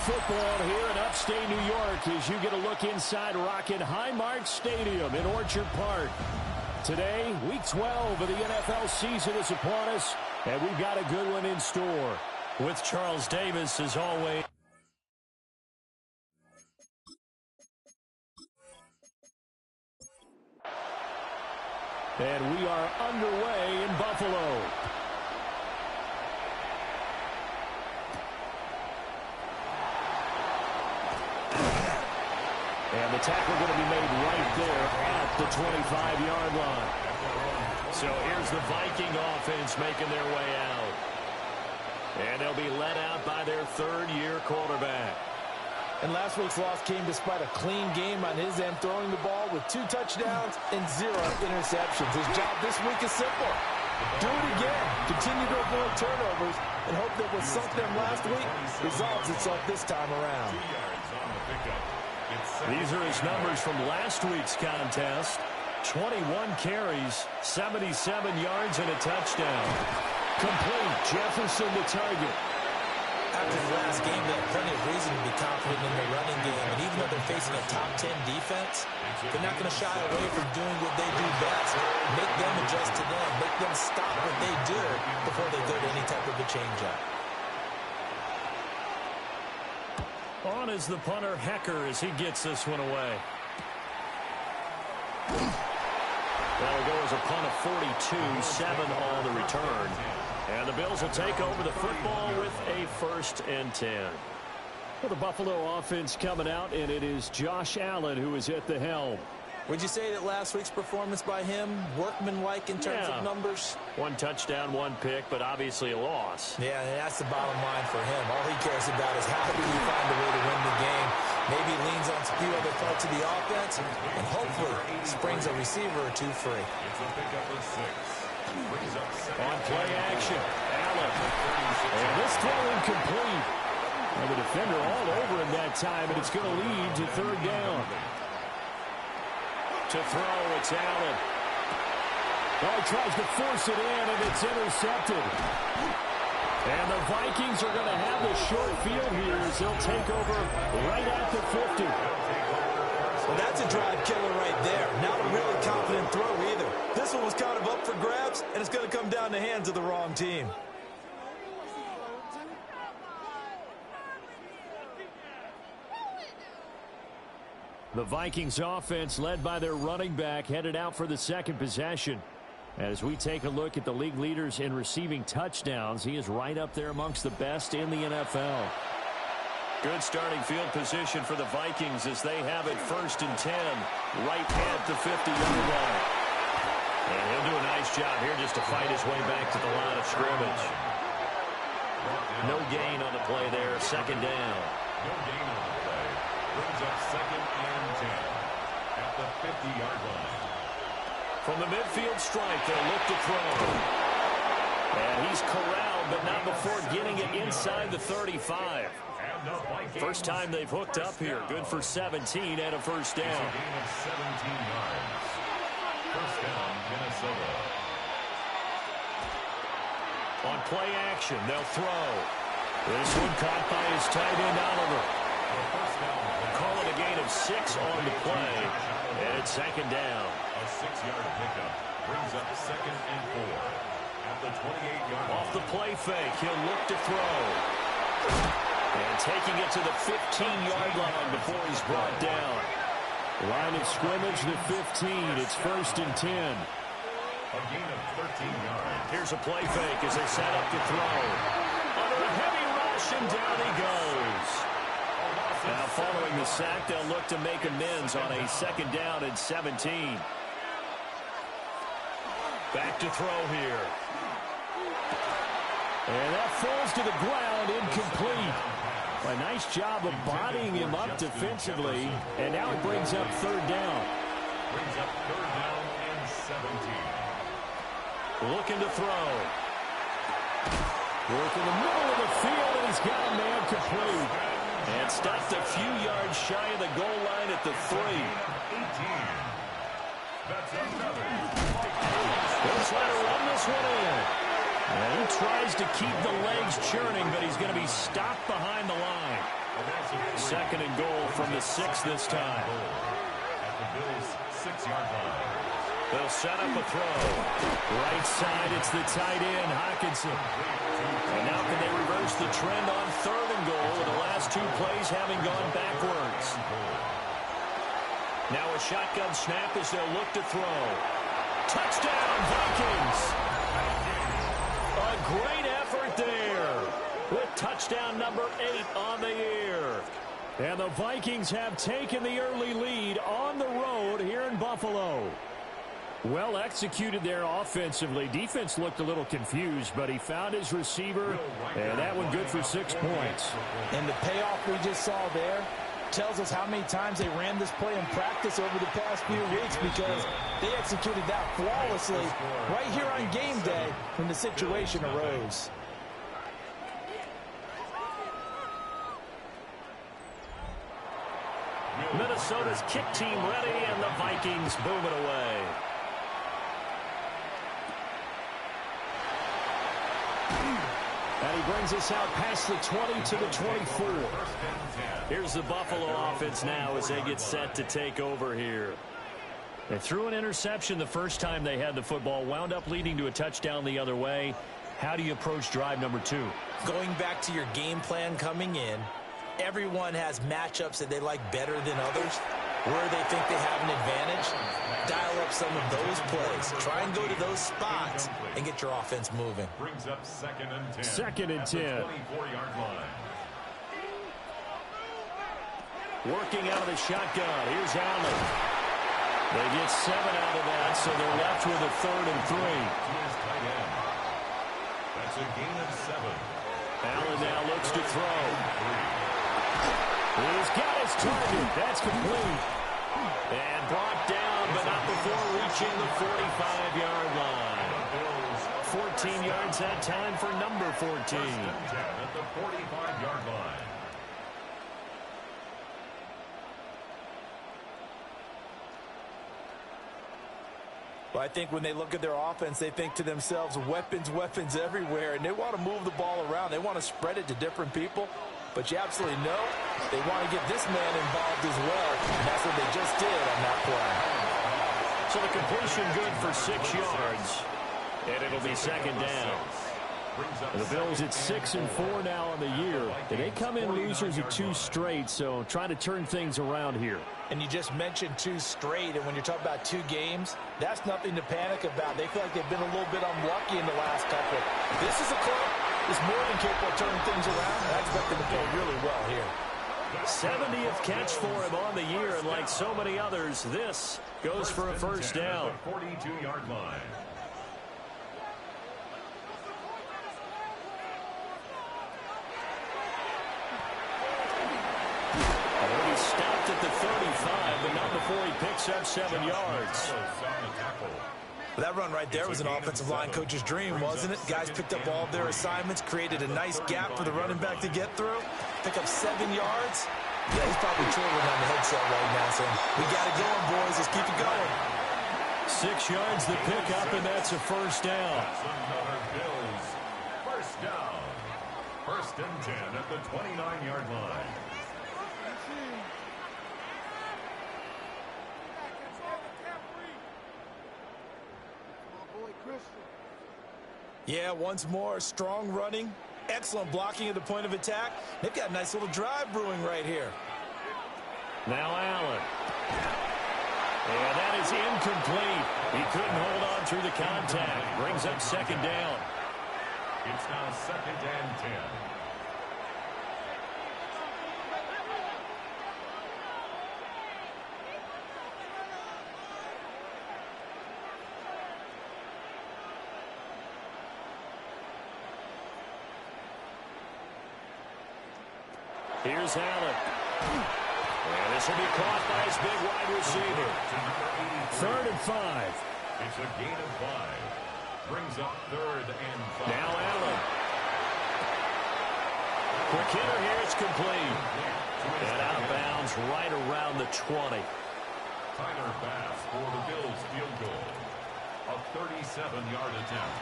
football here in upstate New York as you get a look inside Rocket Highmark Stadium in Orchard Park. Today, Week 12 of the NFL season is upon us, and we've got a good one in store. With Charles Davis, as always. And we are underway in Buffalo. And the tackle going to be made right there at the 25-yard line. So here's the Viking offense making their way out. And they'll be led out by their third-year quarterback. And last week's loss came despite a clean game on his end, throwing the ball with 2 touchdowns and 0 interceptions. His job this week is simple. Do it again. Continue to avoid turnovers and hope that what sunk them last week resolves itself this time around. These are his numbers from last week's contest. 21 carries, 77 yards, and a touchdown. Complete. Jefferson the target. After the last game, they have plenty of reason to be confident in their running game. And even though they're facing a top 10 defense, they're not going to shy away from doing what they do best. Make them adjust to them. Make them stop what they do before they go to any type of a change-up. On is the punter, Hecker, as he gets this one away. That'll go as a punt of 42, 7 on the return. And the Bills will take over the football with a 1st and 10. Well, the Buffalo offense coming out, and it is Josh Allen who is at the helm. Would you say that last week's performance by him, workmanlike in terms of numbers? 1 touchdown, 1 pick, but obviously a loss. Yeah, that's the bottom line for him. All he cares about is how do you find a way to win the game. Maybe leans on a few other parts of the offense, and hopefully springs a receiver or 2 free. On play action, Allen. And this throw incomplete. And the defender all over him that time, and it's going to lead to 3rd down. To throw, it's Allen. Oh, he tries to force it in, and it's intercepted. And the Vikings are going to have the short field here as they'll take over right at the 50. Well, that's a drive killer right there. Not a really confident throw either. This one was kind of up for grabs, and it's going to come down the hands of the wrong team. The Vikings offense, led by their running back, headed out for the 2nd possession. As we take a look at the league leaders in receiving touchdowns, he is right up there amongst the best in the NFL. Good starting field position for the Vikings as they have it 1st and 10, right at the 50-yard line. And he'll do a nice job here just to fight his way back to the line of scrimmage. No gain on the play there, 2nd down. No gain on the play. Brings up 2nd and 10 at the 50-yard line. From the midfield stripe, they'll look to throw. And he's corralled, but not before getting it inside the 35. First time they've hooked up here. Good for 17 and a 1st down. It's a gain of 17 yards. 1st down, Minnesota. On play action, they'll throw. This one caught by his tight end, Oliver. Call it a gain of 6 on the play. And it's 2nd down. A 6-yard pickup brings up 2nd and 4 at the 28-yard line. Off the play fake, he'll look to throw. And taking it to the 15-yard line before he's brought down. Line of scrimmage, the 15. It's 1st and 10. A gain of 13 yards. Here's a play fake as they set up to throw. Under a heavy rush, and down he goes. Now, following the sack, they'll look to make amends on a 2nd down and 17. Back to throw here. And that falls to the ground, incomplete. A nice job of bodying him up defensively, and now it brings up 3rd down. Brings up 3rd down and 17. Looking to throw. Work in the middle of the field, and he's got a man complete. And stopped a few yards shy of the goal line at the 3. 18. That's another. Let's let her run this one in. And he tries to keep the legs churning, but he's going to be stopped behind the line. Second and goal from the 6 this time. At the Bills' 6-yard line. They'll set up a throw. Right side, it's the tight end, Hockenson. And now can they reverse the trend on third and goal with the last 2 plays having gone backwards. Now a shotgun snap as they'll look to throw. Touchdown, Vikings! A great effort there with touchdown number 8 on the year. And the Vikings have taken the early lead on the road here in Buffalo. Well executed there offensively. Defense looked a little confused, but he found his receiver, and that one good for 6 points. And the payoff we just saw there tells us how many times they ran this play in practice over the past few weeks, because they executed that flawlessly right here on game day when the situation arose. Minnesota's kick team ready, and the Vikings boom it away. And he brings us out past the 20 to the 24. Here's the Buffalo offense now as they get set to take over here. They threw an interception the first time they had the football, wound up leading to a touchdown the other way. How do you approach drive number 2? Going back to your game plan coming in, everyone has matchups that they like better than others, where they think they have an advantage. Dial up some of those plays. Try and go to those spots and get your offense moving. Brings up 2nd and 10. 2nd and 10. 24-yard line. Working out of the shotgun. Here's Allen. They get 7 out of that, so they're left with a 3rd and 3. To his tight end. That's a gain of 7. Allen now looks to throw. He's got his target. That's complete. And brought down, but not before reaching the 45-yard line. 14 yards that time for number 14. At the 45-yard line. Well, I think when they look at their offense, they think to themselves, weapons, weapons everywhere, and they want to move the ball around. They want to spread it to different people. But you absolutely know they want to get this man involved as well, and that's what they just did on that play. So the completion good for 6 yards, and it'll be 2nd down. And the Bills at 6-4 now on the year. They come in losers of 2 straight, so trying to turn things around here. And you just mentioned 2 straight, and when you're talking about 2 games, that's nothing to panic about. They feel like they've been a little bit unlucky in the last couple. This is a club that's more than capable of turning things around, and I expect them to play really well here. 70th catch for him on the year, and like so many others, this goes for a 1st down. 42-yard line. Stopped at the 35, but not before he picks up 7 yards. That run right there was an offensive line coach's dream, wasn't it? Guys picked up all of their assignments, created a nice gap for the running back to get through. Pick up 7 yards. Yeah, he's probably trolling on the headset right now saying, we got it going, boys. Let's keep it going. 6 yards the pick up, and that's a 1st down. That's another Bills 1st down. 1st and 10 at the 29-yard line. Yeah, once more, strong running, excellent blocking at the point of attack. They've got a nice little drive brewing right here. Now Allen. And that is incomplete. He couldn't hold on through the contact. Brings up 2nd down. It's now 2nd and 10. Here's Allen. And this will be caught by his big wide receiver. 3rd and 5. It's a gain of 5. Brings up 3rd and 5. Now Allen. Quick hitter here. It's complete. And out of bounds right around the 20. Tyler Bass for the Bills field goal. A 37-yard attempt.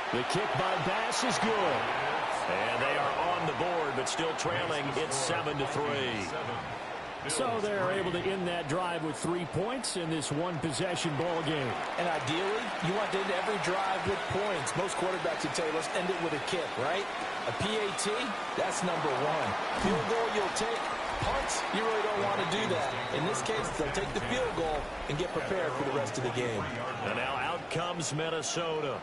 The kick by Bass is good. And they are on the board, but still trailing. It's 7-3. So they're able to end that drive with 3 points in this one-possession ball game. And ideally, you want to end every drive with points. Most quarterbacks would tell you, let's end it with a kick, right? A PAT, that's number one. Field goal, you'll take. Punts, you really don't want to do that. In this case, they'll take the field goal and get prepared for the rest of the game. And now out comes Minnesota.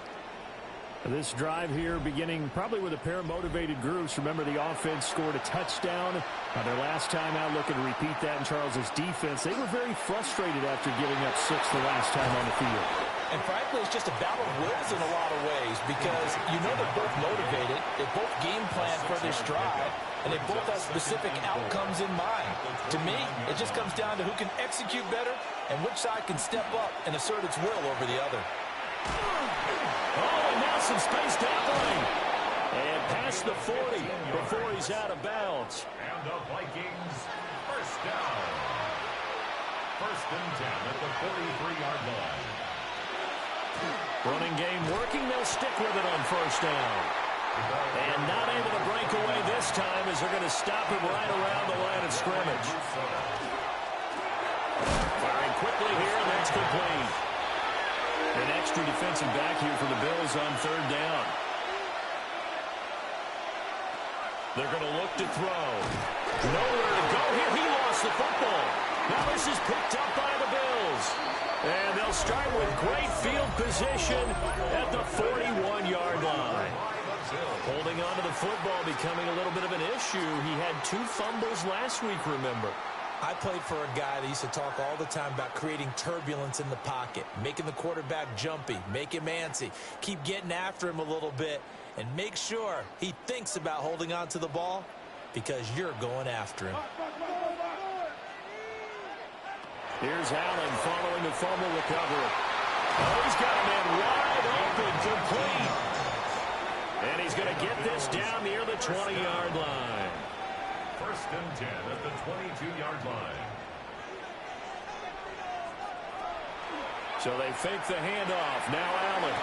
This drive here beginning probably with a pair of motivated groups. Remember, the offense scored a touchdown. Their last time out, looking to repeat that in Charles's defense. They were very frustrated after giving up 6 the last time on the field. And frankly, it's just a battle of wills in a lot of ways because you know they're both motivated. They both game plan for this drive, and they both have specific outcomes in mind. To me, it just comes down to who can execute better and which side can step up and assert its will over the other. Oh, and now some space to operate. And past the 40 before he's out of bounds. And the Vikings, first down. First and 10 at the 43-yard line. Running game working. They'll stick with it on first down. And not able to break away this time as they're going to stop him right around the line of scrimmage. Firing quickly here, and that's complete. An extra defensive back here for the Bills on third down. They're going to look to throw. Nowhere to go here. He lost the football. Now this is picked up by the Bills. And they'll start with great field position at the 41-yard line. Holding on to the football becoming a little bit of an issue. He had 2 fumbles last week, remember. I played for a guy that used to talk all the time about creating turbulence in the pocket, making the quarterback jumpy, make him antsy, keep getting after him a little bit, and make sure he thinks about holding on to the ball because you're going after him. Here's Allen following the fumble recovery. Oh, he's got a man wide open, complete. And he's going to get this down near the 20-yard line. First and 10 at the 22-yard line. So they fake the handoff. Now Allen.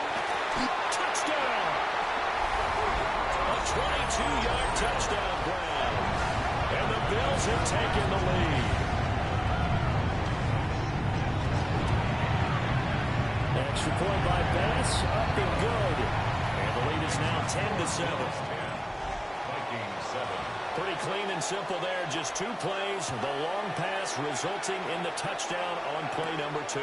Touchdown! A 22-yard touchdown grab. And the Bills have taken the lead. Extra point by Bass, up and good. And the lead is now 10-7. Vikings 7. Pretty clean and simple there. Just 2 plays. The long pass resulting in the touchdown on play number 2.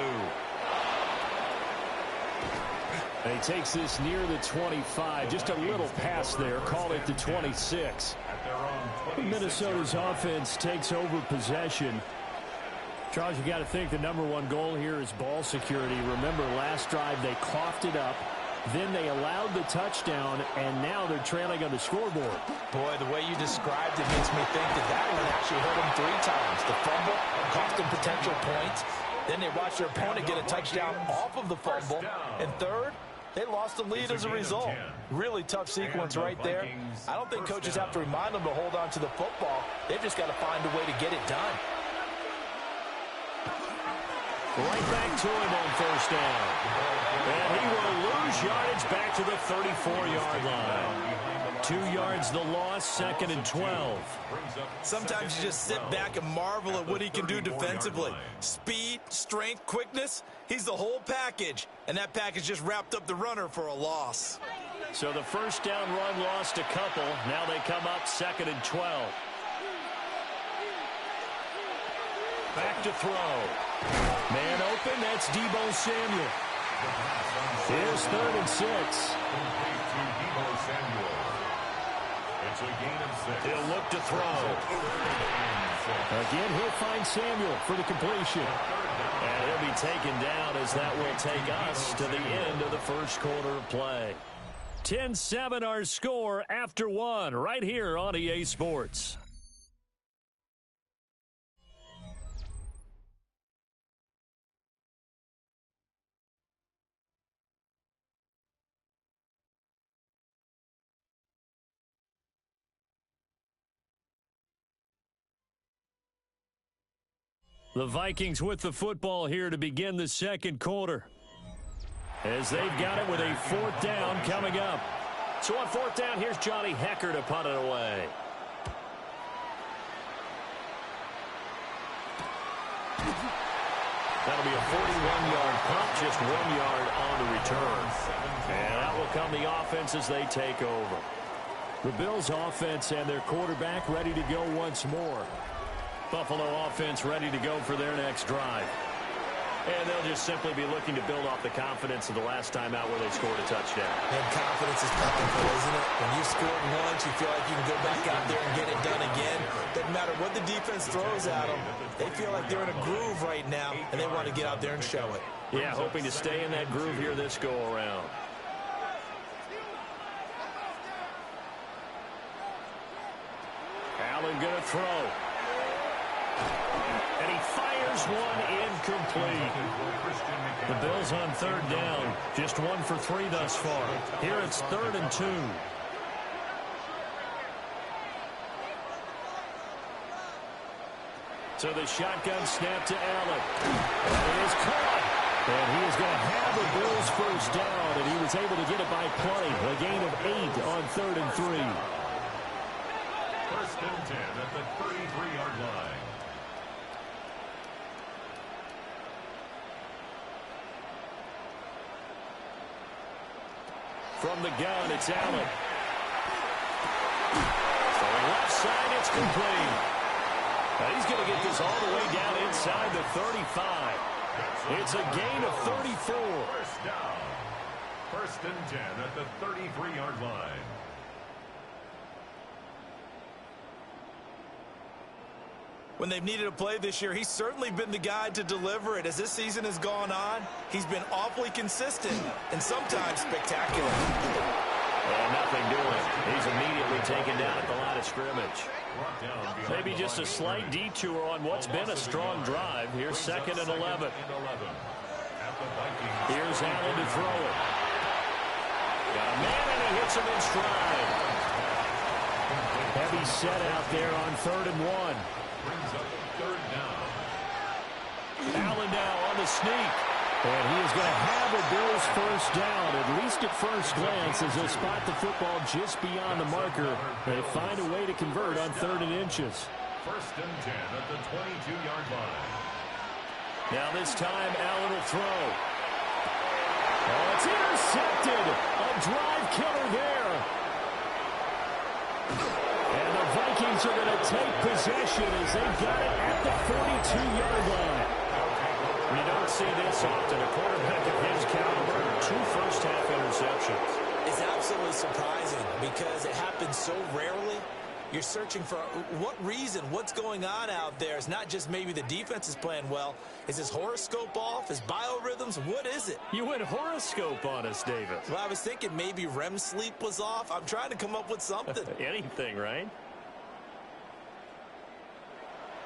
And he takes this near the 25. Just a little pass there. Call it the 26. At their own 26. Minnesota's offense takes over possession. Charles, you got to think the number 1 goal here is ball security. Remember, last drive they coughed it up. Then they allowed the touchdown, and now they're trailing on the scoreboard. Boy, the way you described it makes me think that one actually hurt them 3 times. The fumble cost them potential points. Then they watched their opponent get a touchdown off of the fumble. And third, they lost the lead as a result. Really tough sequence right there. I don't think coaches have to remind them to hold on to the football. They've just got to find a way to get it done. Right back to him on first down. And he will lose yardage back to the 34-yard line. 2 yards the loss, 2nd and 12. Sometimes you just sit back and marvel at what he can do defensively. Speed, strength, quickness, he's the whole package. And that package just wrapped up the runner for a loss. So the first down run lost a couple. Now they come up 2nd and 12. Back to throw. Man open, that's Deebo Samuel. Here's 3rd and 6. It's a gain of 6. He'll look to throw. Again, he'll find Samuel for the completion. And he'll be taken down as that will take us to the end of the first quarter of play. 10-7 our score after 1 right here on EA Sports. The Vikings with the football here to begin the second quarter. As they've got it with a 4th down coming up. So on fourth down, here's Johnny Hecker to punt it away. That'll be a 41-yard punt, just 1 yard on the return. And that will come the offense as they take over. The Bills offense and their quarterback ready to go once more. Buffalo offense ready to go for their next drive. And they'll just simply be looking to build off the confidence of the last time out where they scored a touchdown. And confidence is nothing, isn't it? When you scored once, you feel like you can go back out there and get it done again. Doesn't matter what the defense throws at them. They feel like they're in a groove right now, and they want to get out there and show it. Yeah, hoping to stay in that groove here this go-around. Allen going to throw. And he fires one incomplete. The Bills on third down. Just 1 for 3 thus far. Here it's 3rd and 2. So the shotgun snap to Allen. And it is caught. And he is going to have the Bills first down. And he was able to get it by play. A gain of 8 on 3rd and 3. 1st and 10 at the 33-yard line. From the gun, it's Allen. Throwing left side, it's complete. Now he's going to get this all the way down inside the 35. It's a gain of 34. First down. 1st and 10 at the 33-yard line. When they've needed a play this year, he's certainly been the guy to deliver it. As this season has gone on, he's been awfully consistent and sometimes spectacular. And nothing doing. He's immediately taken down at the line of scrimmage. Maybe just a slight detour on what's been a strong drive. Here's 2nd and 11. Here's Allen to throw it. Got a man, and he hits him in stride. Heavy set out there on 3rd and 1. Brings up 3rd down. Allen now on the sneak. And he is going to have a Bills first down, at least at first glance, as they'll spot the football just beyond the marker. They find a way to convert on 3rd and inches. 1st and 10 at the 22-yard line. Now this time, Allen will throw. Oh, it's intercepted. A drive killer there. And the Vikings are going to take possession as they've got it at the 42-yard line. You don't see this often. A quarterback of his caliber, 2 first-half interceptions. It's absolutely surprising because it happens so rarely. You're searching for what reason, what's going on out there. It's not just maybe the defense is playing well. Is his horoscope off? His biorhythms? What is it? You went horoscope on us, David. Well, I was thinking maybe REM sleep was off. I'm trying to come up with something. Anything, right?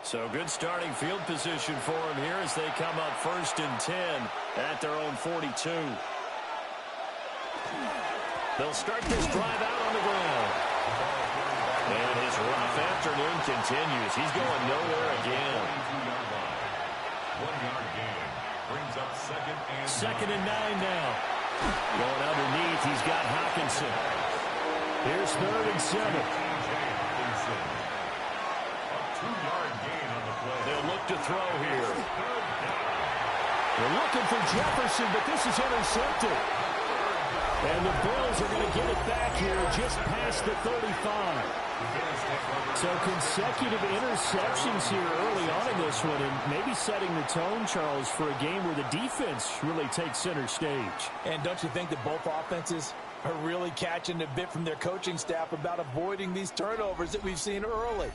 So good starting field position for him here as they come up 1st and 10 at their own 42. They'll start this drive out on the ground. And his rough afternoon continues. He's going nowhere again. 1-yard gain. Brings up 2nd and 9 now. Going underneath, he's got Hawkinson. Here's 3rd and 7. A 2-yard gain on the play. They'll look to throw here. They're looking for Jefferson, but this is intercepted. And the Bills are going to get it back here just past the 35. So consecutive interceptions here early on in this one, and maybe setting the tone, Charles, for a game where the defense really takes center stage. And don't you think that both offenses are really catching a bit from their coaching staff about avoiding these turnovers that we've seen early?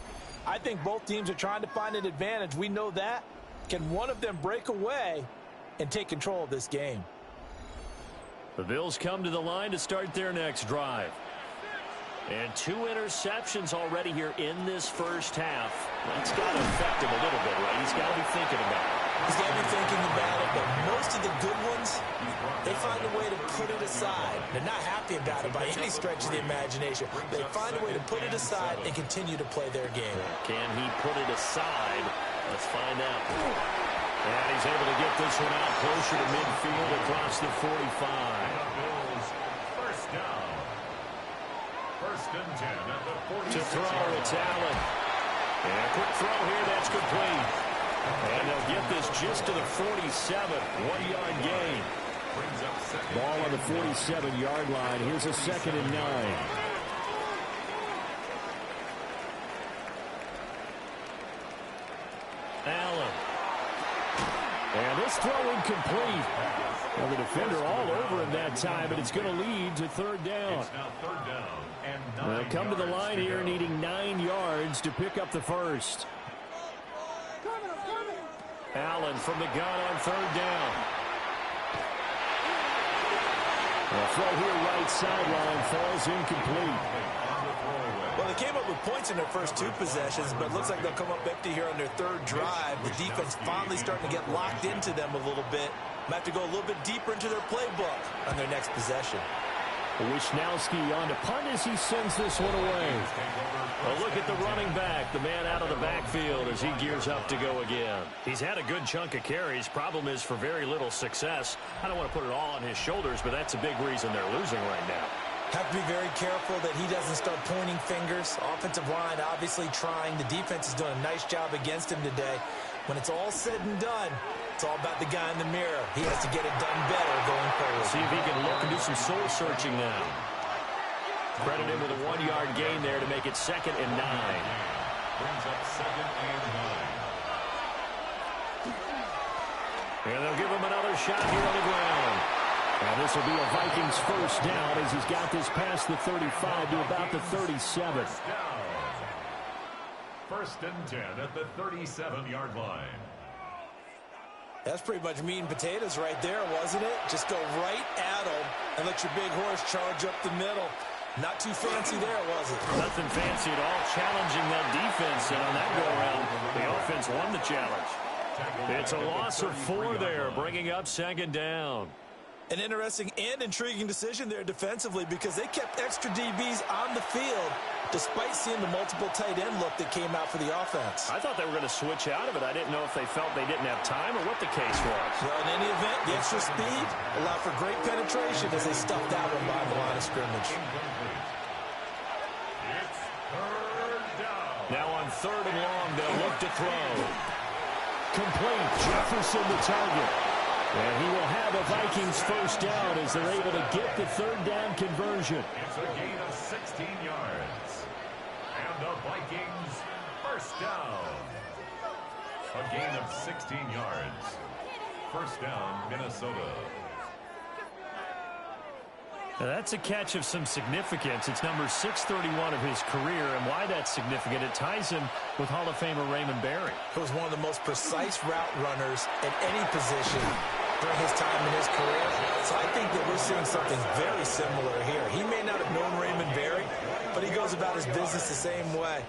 I think both teams are trying to find an advantage. We know that. Can one of them break away and take control of this game? The Bills come to the line to start their next drive. And 2 interceptions already here in this first half. That's got to affect him a little bit, right? He's got to be thinking about it. He's got to be thinking about it, but most of the good ones, they find a way to put it aside. They're not happy about it by any stretch of the imagination. They find a way to put it aside and continue to play their game. Can he put it aside? Let's find out. And he's able to get this one out closer to midfield across the 45. Bills first down. and 10 at the 46. To throw, it's Allen. And a quick throw here, that's complete. And they'll get this just to the 47, 1-yard gain. Brings up second. Ball on the 47-yard line. Here's a 2nd and 9. Allen. And this throw incomplete. Well, the defender all over him that time, and it's going to lead to 3rd down. It's now 3rd down and 9 They'll come to the yards line to here go. needing 9 yards to pick up the first. Allen from the gun on 3rd down. A throw here right sideline falls incomplete. Well, they came up with points in their first 2 possessions, but it looks like they'll come up empty here on their 3rd drive. The defense finally starting to get locked into them a little bit. Might have to go a little bit deeper into their playbook on their next possession. Wisnowski on to punt as he sends this one away. A look at the running back, the man out of the backfield as he gears up to go again. He's had a good chunk of carries. Problem is for very little success. I don't want to put it all on his shoulders, but that's a big reason they're losing right now. Have to be very careful that he doesn't start pointing fingers. Offensive line obviously trying. The defense is doing a nice job against him today. When it's all said and done, it's all about the guy in the mirror. He has to get it done better going forward. See if he can look and do some soul searching now. Credit him with a 1-yard gain there to make it 2nd and 9. Brings up 2nd and 9. And they'll give him another shot here on the ground. And this will be a Vikings first down as he's got this past the 35 to about the 37. First down. 1st and 10 at the 37-yard line. That's pretty much meat and potatoes right there, wasn't it? Just go right at them and let your big horse charge up the middle. Not too fancy there, was it? Nothing fancy at all, challenging that defense. And on that go-around, the offense won the challenge. It's a loss of 4 there, bringing up 2nd down. An interesting and intriguing decision there defensively because they kept extra DBs on the field despite seeing the multiple tight end look that came out for the offense. I thought they were going to switch out of it. I didn't know if they felt they didn't have time or what the case was. Well, in any event, the extra speed allowed for great penetration as they stuffed that one by the line of scrimmage. It's 3rd down. Now on 3rd and long, they'll look to throw. Complete. Jefferson the target. And he will have a Vikings first down as they're able to get the 3rd down conversion. It's a gain of 16 yards. And the Vikings first down. A gain of 16 yards. First down, Minnesota. Now that's a catch of some significance. It's number 631 of his career, and why that's significant, it ties him with Hall of Famer Raymond Barry. He was one of the most precise route runners at any position during his time in his career. So I think that we're seeing something very similar here. He may not have known Raymond Barry, but he goes about his business the same way.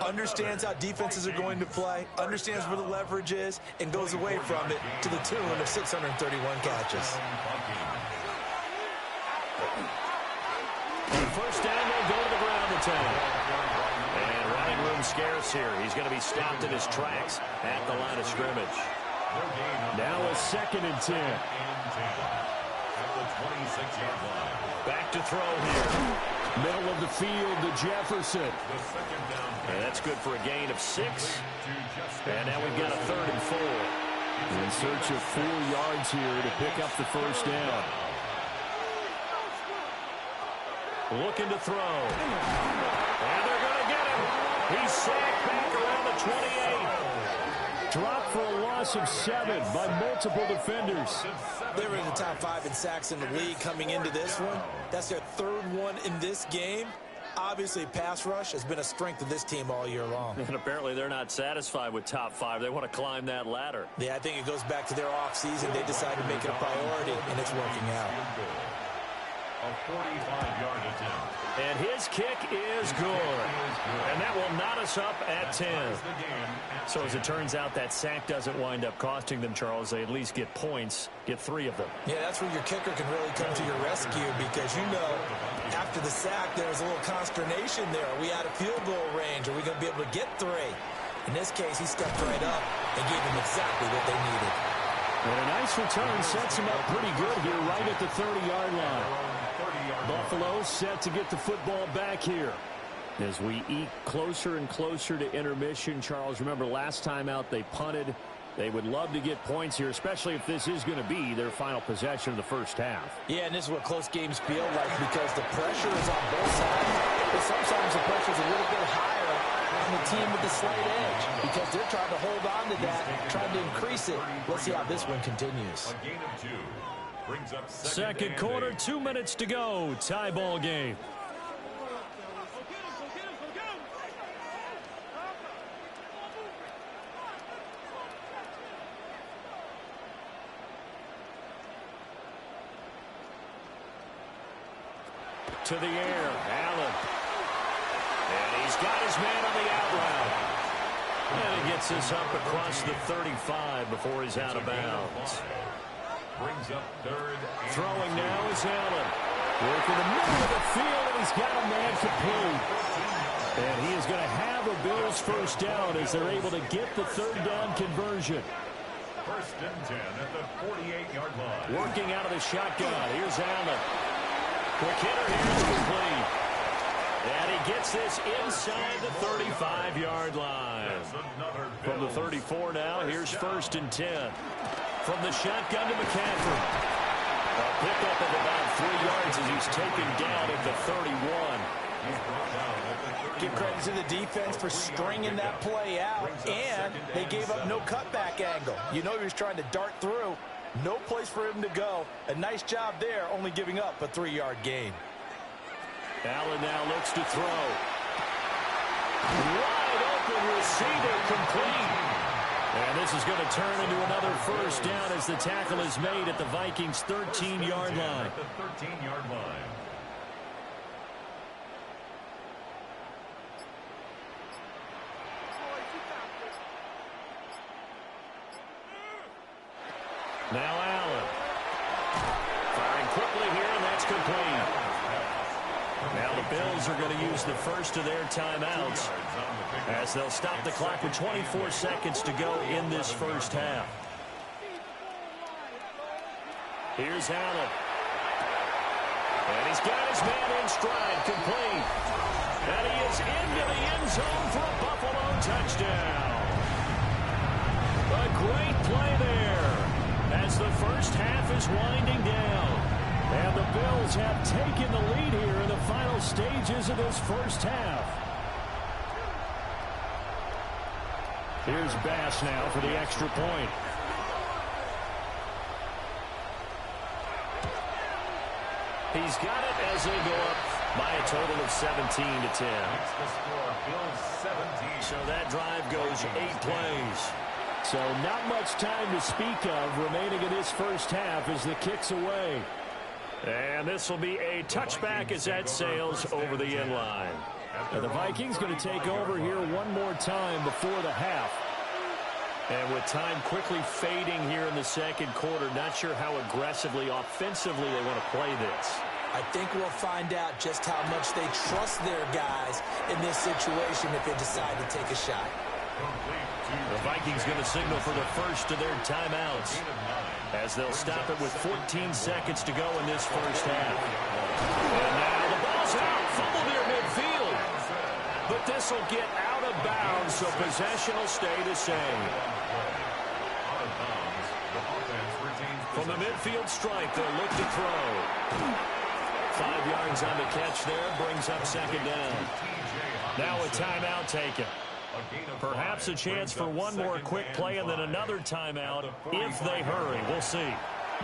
Understands how defenses are going to play, understands where the leverage is, and goes away from it to the tune of 631 catches. On first down, they'll go to the ground attack. And running room scarce here. He's going to be stopped in his tracks at the line of scrimmage. Now a 2nd and 10. At the 26-yard line. Back to throw here. Middle of the field to Jefferson. The 2nd down. And that's good for a gain of 6. And now we've got a 3rd and 4. In search of 4 yards here to pick up the first down. Looking to throw. And they're going to get him. He's sacked back around the 28. Dropped for a loss of 7 by multiple defenders. They were in the top 5 in sacks in the league coming into this one. That's their 3rd one in this game. Obviously, pass rush has been a strength of this team all year long. And apparently they're not satisfied with top 5. They want to climb that ladder. Yeah, I think it goes back to their offseason. They decided to make it a priority, and it's working out. A 45-yard attempt. And his kick is good. And that will knot us up at 10. So as it turns out, that sack doesn't wind up costing them, Charles. They at least get points, get 3 of them. Yeah, that's where your kicker can really come to your rescue because, you know, after the sack, there was a little consternation there. Are we out of field goal range? Are we going to be able to get 3? In this case, he stepped right up and gave them exactly what they needed. And a nice return sets him up pretty good here right at the 30-yard line. Buffalo set to get the football back here. As we eke closer and closer to intermission, Charles, remember last time out they punted. They would love to get points here, especially if this is going to be their final possession of the first half. Yeah, and this is what close games feel like because the pressure is on both sides. But sometimes the pressure is a little bit higher on the team with the slight edge because they're trying to hold on to that, trying to increase it. Let's see how this one continues. A gain of 2 brings up Second quarter, 2 minutes to go. Tie ball game. To the air, Allen. And he's got his man on the out route. And he gets this up across the 35 before he's out of bounds. Brings up third. Throwing now is Allen. Working the middle of the field, and he's got a man complete. And he is going to have a Bills first down as they're able to get the third down conversion. First and 10 at the 48-yard line. Working out of the shotgun. Here's Allen. Quick hitter here is complete. And he gets this inside the 35-yard line. From the 34 now, here's first and 10. From the shotgun to McCaffrey. A pickup of about 3 yards as he's taken down at the 31. Give credit to the defense for stringing that play out, and they gave up no cutback angle. You know he was trying to dart through. No place for him to go. A nice job there, only giving up a 3-yard gain. Allen now looks to throw. Wide open receiver complete. And this is going to turn into another first down as the tackle is made at the Vikings' 13-yard line. The 13-yard line. Now Allen. Firing quickly here, and that's complete. Now the Bills are going to use the first of their timeouts as they'll stop the clock with 24 seconds to go in this first half. Here's Allen. And he's got his man in stride, complete. And he is into the end zone for a Buffalo touchdown. A great play there as the first half is winding down. And the Bills have taken the lead here in the final stages of this first half. Here's Bass now for the extra point. He's got it as they go up by a total of 17 to 10. The score, Bills 17. So that drive goes 8 plays. So not much time to speak of remaining in this first half as the kick's away. And this will be a touchback as that sails over the end line. And the Vikings going to take over here one more time before the half. And with time quickly fading here in the second quarter, not sure how aggressively, offensively they want to play this. I think we'll find out just how much they trust their guys in this situation if they decide to take a shot. The Vikings going to signal for the first of their timeouts as they'll stop it with 14 seconds to go in this first half. And now the ball's out. Fumble near midfield. But this will get out of bounds, so possession will stay the same. From the midfield stripe, they'll look to throw. 5 yards on the catch there, brings up second down. Now a timeout taken. Perhaps a chance for one more quick play and then another timeout if they hurry. We'll see.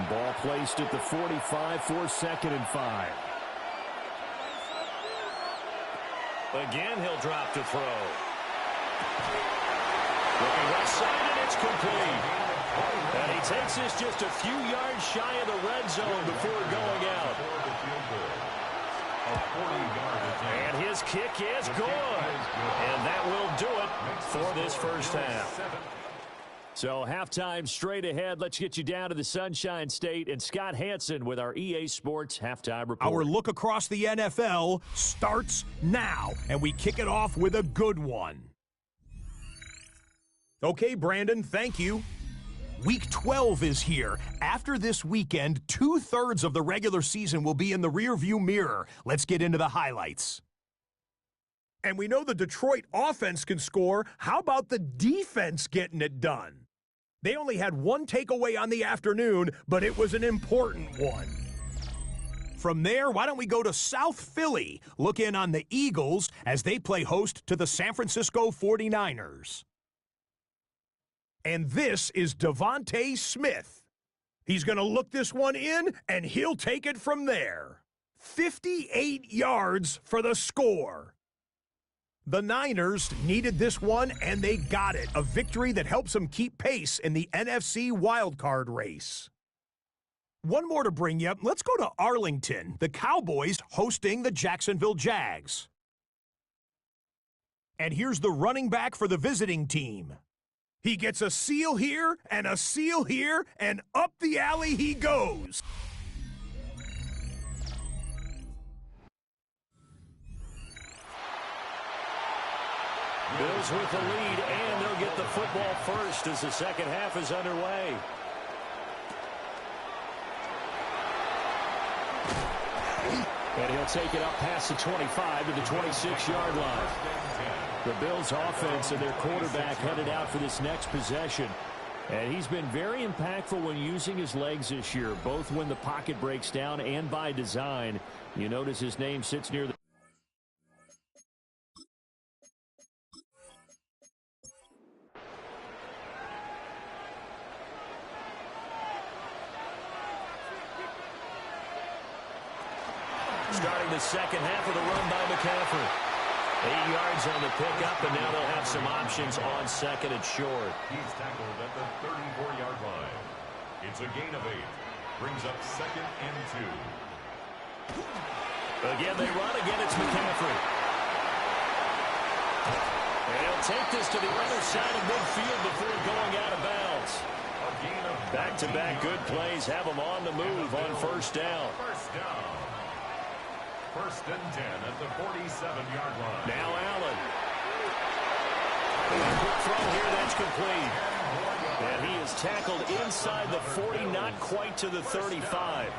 Ball placed at the 45 for second and 5. Again, he'll drop to throw. Looking right side, and it's complete. And he takes this just a few yards shy of the red zone before going out. And his kick is good. And that will do it for this first half. So halftime straight ahead. Let's get you down to the Sunshine State and Scott Hansen with our EA Sports Halftime Report. Our look across the NFL starts now, and we kick it off with a good one. Okay, Brandon, thank you. Week 12 is here. After this weekend, 2/3 of the regular season will be in the rearview mirror. Let's get into the highlights. And we know the Detroit offense can score. How about the defense getting it done? They only had one takeaway on the afternoon, but it was an important one. From there, why don't we go to South Philly, look in on the Eagles as they play host to the San Francisco 49ers. And this is Devontae Smith. He's going to look this one in, and he'll take it from there. 58 yards for the score. The Niners needed this one, and they got it. A victory that helps them keep pace in the NFC wildcard race. One more to bring you. Let's go to Arlington. The Cowboys hosting the Jacksonville Jags. And here's the running back for the visiting team. He gets a seal here, and a seal here, and up the alley he goes. Bills with the lead, and they'll get the football first as the second half is underway. And he'll take it up past the 25 to the 26-yard line. The Bills offense and their quarterback headed out for this next possession. And he's been very impactful when using his legs this year, both when the pocket breaks down and by design. You notice his name sits near the starting the second half of the run by McCaffrey. 8 yards on the pickup, and now they'll have some options on second and short. He's tackled at the 34-yard line. It's a gain of 8. Brings up second and 2. Again, they run. Again, it's McCaffrey. And he'll take this to the other side of midfield before going out of bounds. Back-to-back good plays have them on the move on first down. First down. First and 10 at the 47-yard line. Now Allen. A quick throw here, that's complete. And he is tackled inside the 40, not quite to the 35.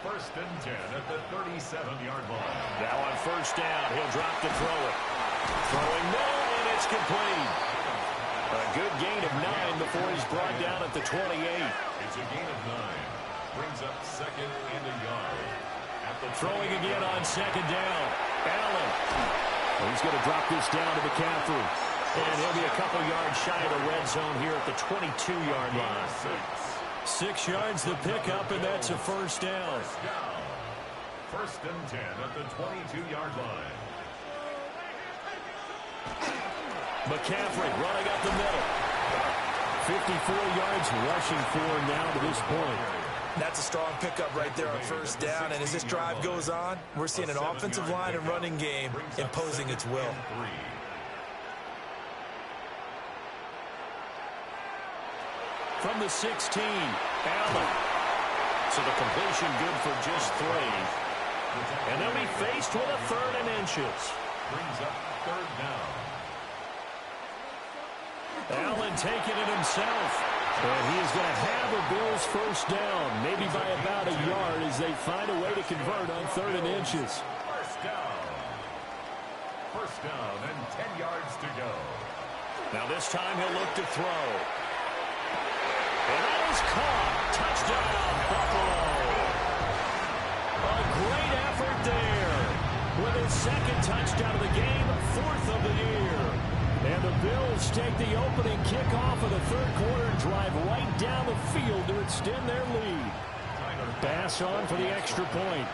First and 10 at the 37-yard line. Now on first down, he'll drop to throw it. Throwing no, and it's complete. A good gain of 9 before he's brought down at the 28. It's a gain of 9. Brings up second and a yard. Throwing again on second down. Allen. He's going to drop this down to McCaffrey. And he'll be a couple yards shy of the red zone here at the 22-yard line. 6 yards the pickup, and that's a first down. First and 10 at the 22-yard line. McCaffrey running up the middle. 54 yards rushing for him now to this point. That's a strong pickup right there on first down, and as this drive goes on, we're seeing an offensive line and running game imposing its will. From the 16, Allen. So the completion good for just 3. And they'll be faced with a 3rd and inches. Brings up third down. Allen taking it himself. And he is going to have a Bills first down, maybe by about a yard as they find a way to convert on 3rd and inches. First down. First down and 10 yards to go. Now this time he'll look to throw. And that is caught. Touchdown, Buffalo. A great effort there. With his second touchdown of the game, 4th of the year. And the Bills take the opening kickoff of the 3rd quarter and drive right down the field to extend their lead. Pass on for the extra point.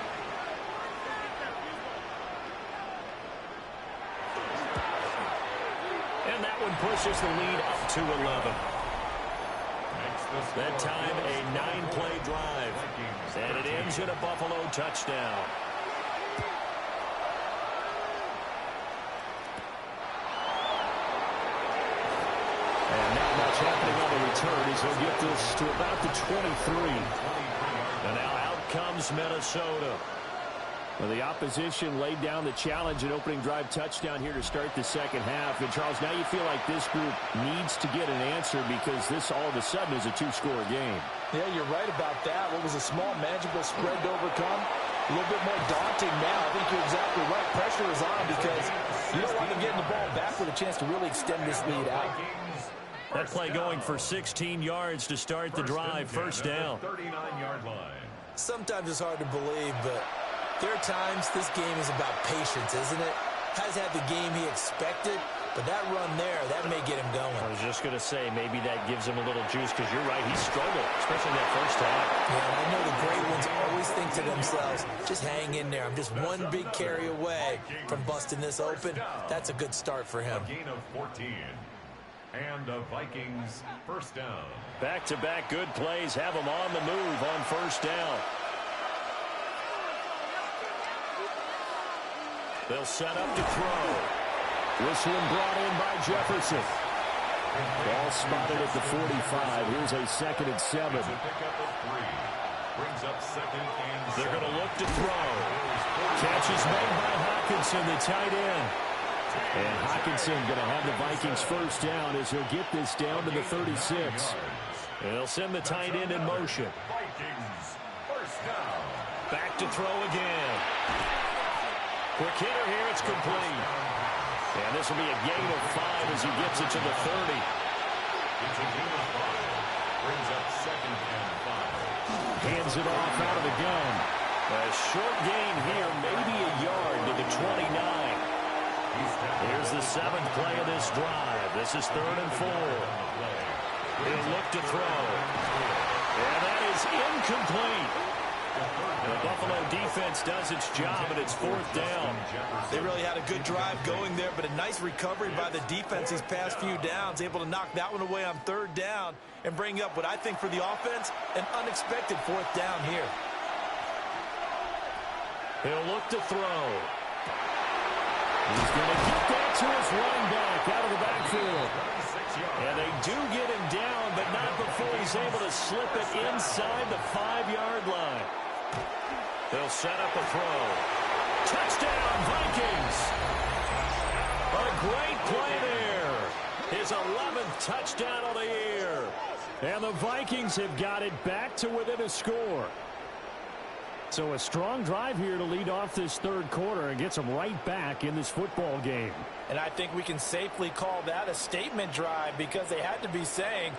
And that one pushes the lead up to 11. That time a 9-play drive. And it ends in a Buffalo touchdown. And not much happening on the return as he'll get this to about the 23. And now out comes Minnesota. Well, the opposition laid down the challenge and opening drive touchdown here to start the second half. And, Charles, now you feel like this group needs to get an answer because this all of a sudden is a two-score game. Yeah, you're right about that. What was a small, manageable spread to overcome, a little bit more daunting now. I think you're exactly right. Pressure is on because you don't want them getting the ball back with a chance to really extend this lead out. That play going for 16 yards to start the drive. First down. 39-yard line. Sometimes it's hard to believe, but there are times this game is about patience, isn't it? Has had the game he expected, but that run there, that may get him going. I was just going to say, maybe that gives him a little juice because you're right, he struggled, especially in that first half. Yeah, and I know the great ones always think to themselves, just hang in there. I'm just one big carry away from busting this open. That's a good start for him. A gain of 14. And the Vikings first down. Back-to-back good plays have them on the move on first down. They'll set up to throw. Whistling brought in by Jefferson. Ball spotted at the 45. Here's a 2nd and 7. It's a pickup of 3. Brings up 2nd and 7. They're going to look to throw. Catch is made by Hockenson, the tight end. And Hockenson going to have the Vikings first down as he'll get this down to the 36. They'll send the tight end in motion. Vikings first down. Back to throw again. Quick hitter here, it's complete. And this will be a gain of 5 as he gets it to the 30. It's a gain of 5. Brings up 2nd and 5. Hands it off out of the gun. A short gain here, maybe a yard to the 29. Here's the 7th play of this drive. This is 3rd and 4. He'll look to throw. And that is incomplete. The Buffalo defense does its job, and it's 4th down. They really had a good drive going there, but a nice recovery by the defense these past few downs, able to knock that one away on 3rd down and bring up what I think for the offense, an unexpected 4th down here. He'll look to throw. He's going to get that to his running back out of the backfield. And they do get him down, but not before he's able to slip it inside the 5-yard line. They'll set up a throw. Touchdown, Vikings! A great play there. His 11th touchdown of the year. And the Vikings have got it back to within a score. So a strong drive here to lead off this 3rd quarter and gets them right back in this football game. And I think we can safely call that a statement drive because they had to be saying,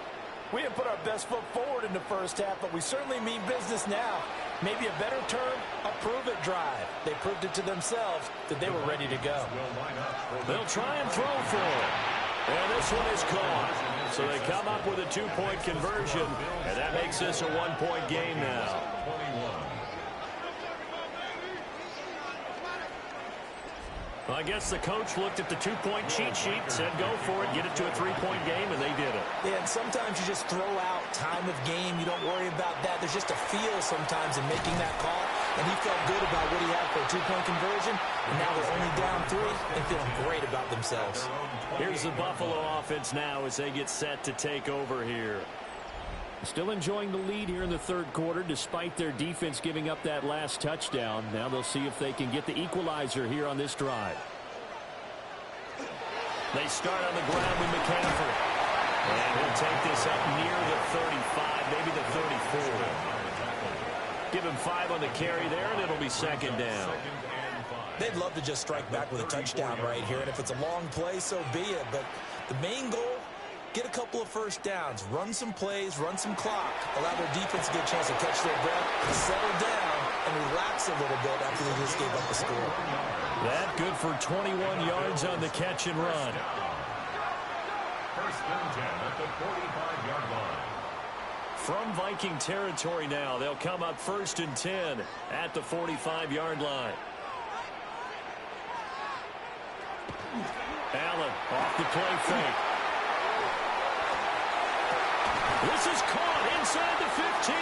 we didn't put our best foot forward in the first half, but we certainly mean business now. Maybe a better term, a prove-it drive. They proved it to themselves that they were ready to go. They'll try and throw for it. And this one is caught. So they come up with a 2-point conversion, and that makes this a 1-point game now. Well, I guess the coach looked at the 2-point cheat sheet, said go for it, get it to a 3-point game, and they did it. Yeah, and sometimes you just throw out time of game. You don't worry about that. There's just a feel sometimes in making that call, and he felt good about what he had for a 2-point conversion, and now they're only down 3 and feeling great about themselves. Here's the Buffalo offense now as they get set to take over here. Still enjoying the lead here in the 3rd quarter despite their defense giving up that last touchdown. Now they'll see if they can get the equalizer here on this drive. They start on the ground with McCaffrey. And he'll take this up near the 35, maybe the 34. Give him 5 on the carry there, and it'll be 2nd down. They'd love to just strike back with a touchdown right here, and if it's a long play, so be it. But the main goal, get a couple of first downs, run some plays, run some clock, allow their defense to get a chance to catch their breath, settle down, and relax a little bit after they just gave up a score. That good for 21 yards on the catch and run. First and 10 at the 45-yard line. From Viking territory now, they'll come up 1st and 10 at the 45-yard line. Allen off the play fake. This is caught inside the 15.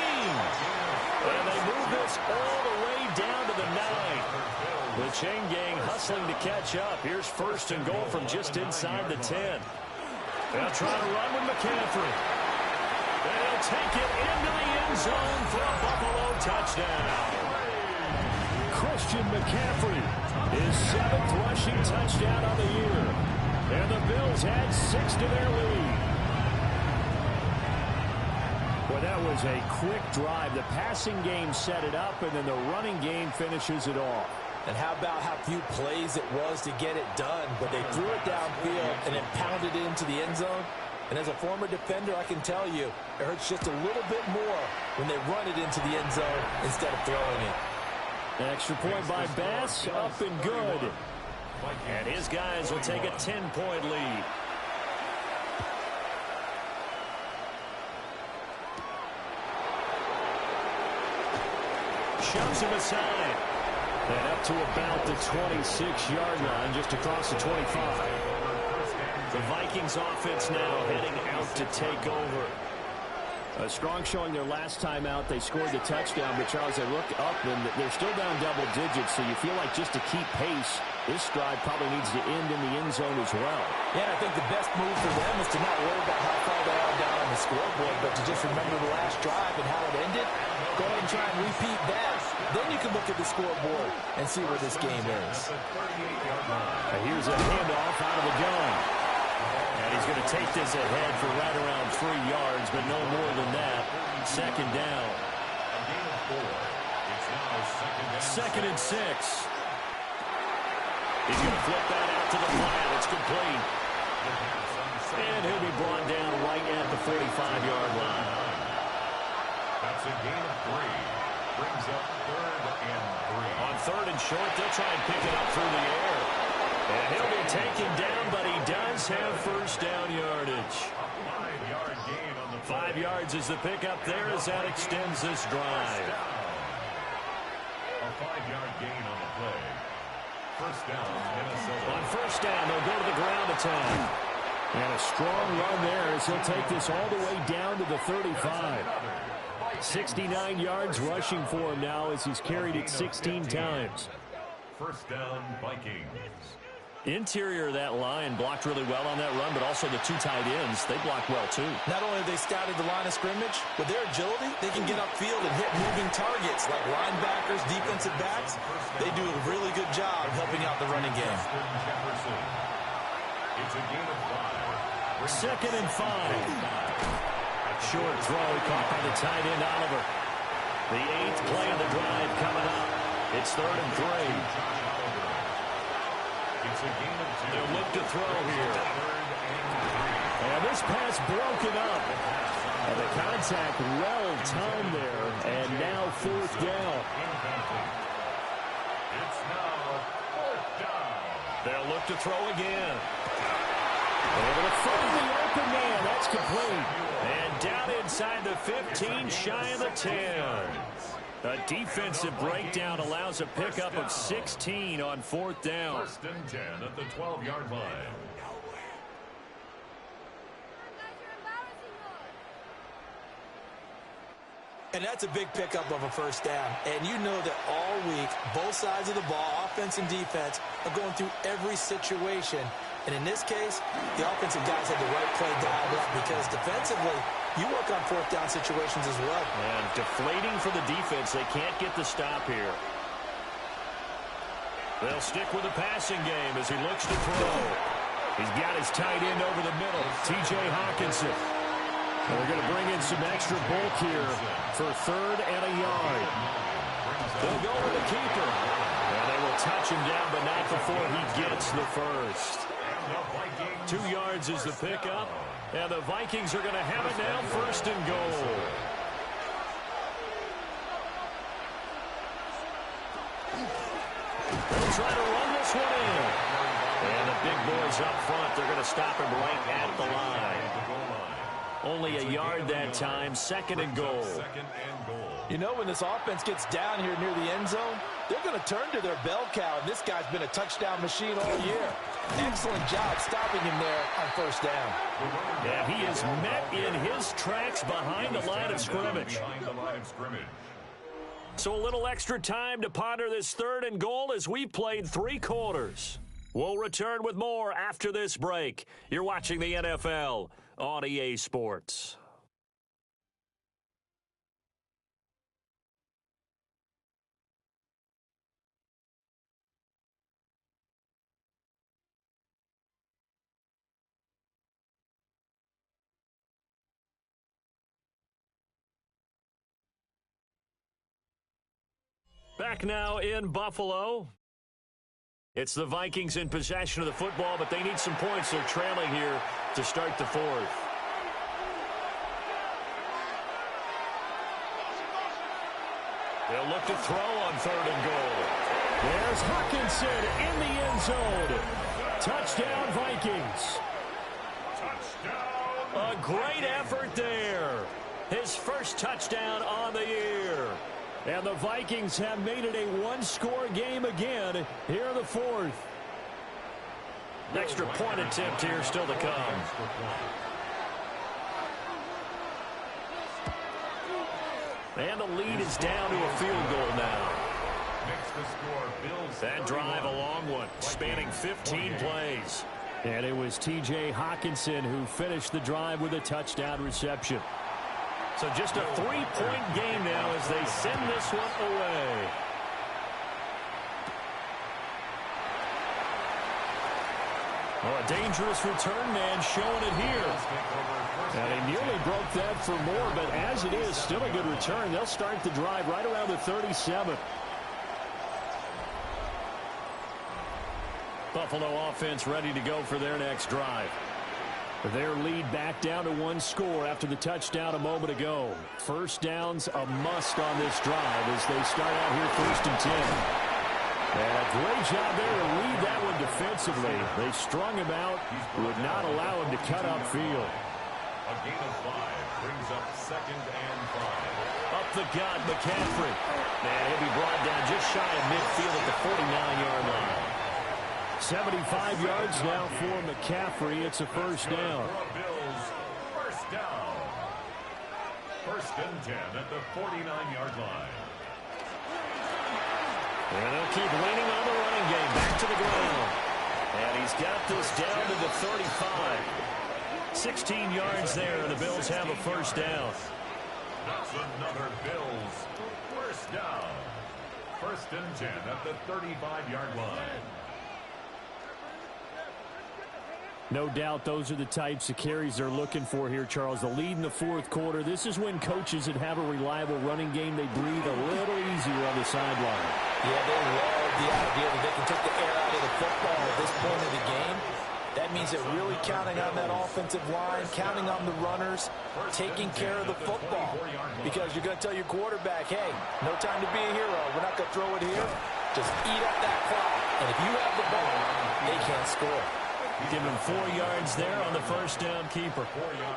And they move this all the way down to the 9. The chain gang hustling to catch up. Here's 1st and goal from just inside the 10. They'll try to run with McCaffrey. They'll take it into the end zone for a Buffalo touchdown. Christian McCaffrey, his 7th rushing touchdown on the year. And the Bills add 6 to their lead. Well, that was a quick drive. The passing game set it up, and then the running game finishes it off. And how about how few plays it was to get it done, but they threw it downfield and then pounded it into the end zone. And as a former defender, I can tell you, it hurts just a little bit more when they run it into the end zone instead of throwing it. Extra point by Bass, up and good. And his guys will take a 10-point lead. Shoves him aside. And up to about the 26-yard line, just across the 25. The Vikings offense now heading out to take over. A strong showing their last time out. They scored the touchdown, but Charles, they look up, and they're still down double digits, so you feel like just to keep pace, this drive probably needs to end in the end zone as well. Yeah, I think the best move for them is to not worry about how far they are down on the scoreboard, but to just remember the last drive and how it ended. Go ahead and try and repeat that. Then you can look at the scoreboard and see where this game is. Here's a handoff out of the gun. And he's going to take this ahead for right around 3 yards, but no more than that. Second down. Second and 6. He's going to flip that out to the flat. It's complete. And he'll be brought down right at the 45-yard line. That's a gain of 3. Brings up 3rd and 3. On 3rd and short, they'll try and pick it up through the air. And he'll be taken down, but he does have first down yardage. 5-yard gain on the 5 yards is the pickup there as that extends this drive. A 5-yard gain on the play. First down, Minnesota. On first down, they'll go to the ground attack. And a strong run there as he'll take this all the way down to the 35. 69 yards rushing for him now as he's carried it 16 times. First down, Vikings. Interior of that line blocked really well on that run, but also the 2 tight ends, they blocked well too. Not only have they scouted the line of scrimmage, with their agility, they can get upfield and hit moving targets like linebackers, defensive backs. They do a really good job helping out the running game. It's a gain of 5. Second and 5. Short throw caught by the tight end, Oliver. The 8th play of the drive coming up. It's 3rd and 3. It's a gain of 2. They'll look to throw here. And this pass broken up. And the contact well timed there. And now 4th down. It's now 4th down. They'll look to throw again. Able to find the open man. That's complete. And down inside the 15, shy of the 10. A defensive breakdown allows a pickup of 16 on 4th down. First and 10 at the 12-yard line. And that's a big pickup of a first down. And you know that all week, both sides of the ball, offense and defense, are going through every situation. And in this case, the offensive guys had the right play dialed up because defensively, you work on 4th down situations as well. And deflating for the defense. They can't get the stop here. They'll stick with the passing game as he looks to throw. He's got his tight end over the middle, T.J. Hawkinson. And they're going to bring in some extra bulk here for 3rd and a yard. They'll go with the keeper. And they will touch him down, but not before he gets the first. 2 yards is the pickup. And the Vikings are going to have it now, 1st and goal. They'll try to run this one in. And the big boys up front, they're going to stop him right at the line. Only a yard that time, 2nd and goal. You know, when this offense gets down here near the end zone, they're going to turn to their bell cow, and this guy's been a touchdown machine all year. Excellent job stopping him there on 1st down. Yeah, he is met in his tracks behind the line of scrimmage. So a little extra time to ponder this 3rd and goal as we've played 3 quarters. We'll return with more after this break. You're watching the NFL on EA Sports. Back now in Buffalo. It's the Vikings in possession of the football, but they need some points. They're trailing here to start the fourth. They'll look to throw on 3rd and goal. There's Hawkinson in the end zone. Touchdown, Vikings. A great effort there. His first touchdown on the year. And the Vikings have made it a one-score game again here in the fourth. Extra point attempt here still to come. And the lead is down to a field goal now. That drive a long one, spanning 15 plays. And it was T.J. Hawkinson who finished the drive with a touchdown reception. So just a 3-point game now as they send this one away. Oh, a dangerous return man showing it here. And he nearly broke that for more, but as it is, still a good return. They'll start the drive right around the 37. Buffalo offense ready to go for their next drive. Their lead back down to one score after the touchdown a moment ago. First down's a must on this drive as they start out here 1st and 10. And a great job there to read that one defensively. They strung him out, would not allow him to cut upfield. A gain of 5 brings up 2nd and 5. Up the gut, McCaffrey. And he'll be brought down just shy of midfield at the 49-yard line. 75 yards now for McCaffrey. It's a first down. Bills, first down. 1st and 10 at the 49-yard line. And they'll keep leaning on the running game. Back to the ground. And he's got this down to the 35. 16 yards there, and the Bills have a first down. That's another Bills first down. 1st and 10 at the 35-yard line. No doubt those are the types of carries they're looking for here, Charles. The lead in the fourth quarter. This is when coaches that have a reliable running game, they breathe a little easier on the sideline. Yeah, they love the idea that they can take the air out of the football at this point of the game. That means they're really counting on that offensive line, counting on the runners, taking care of the football. Because you're going to tell your quarterback, hey, no time to be a hero. We're not going to throw it here. Just eat up that clock. And if you have the ball, they can't score. Give him 4 yards there on the first down keeper.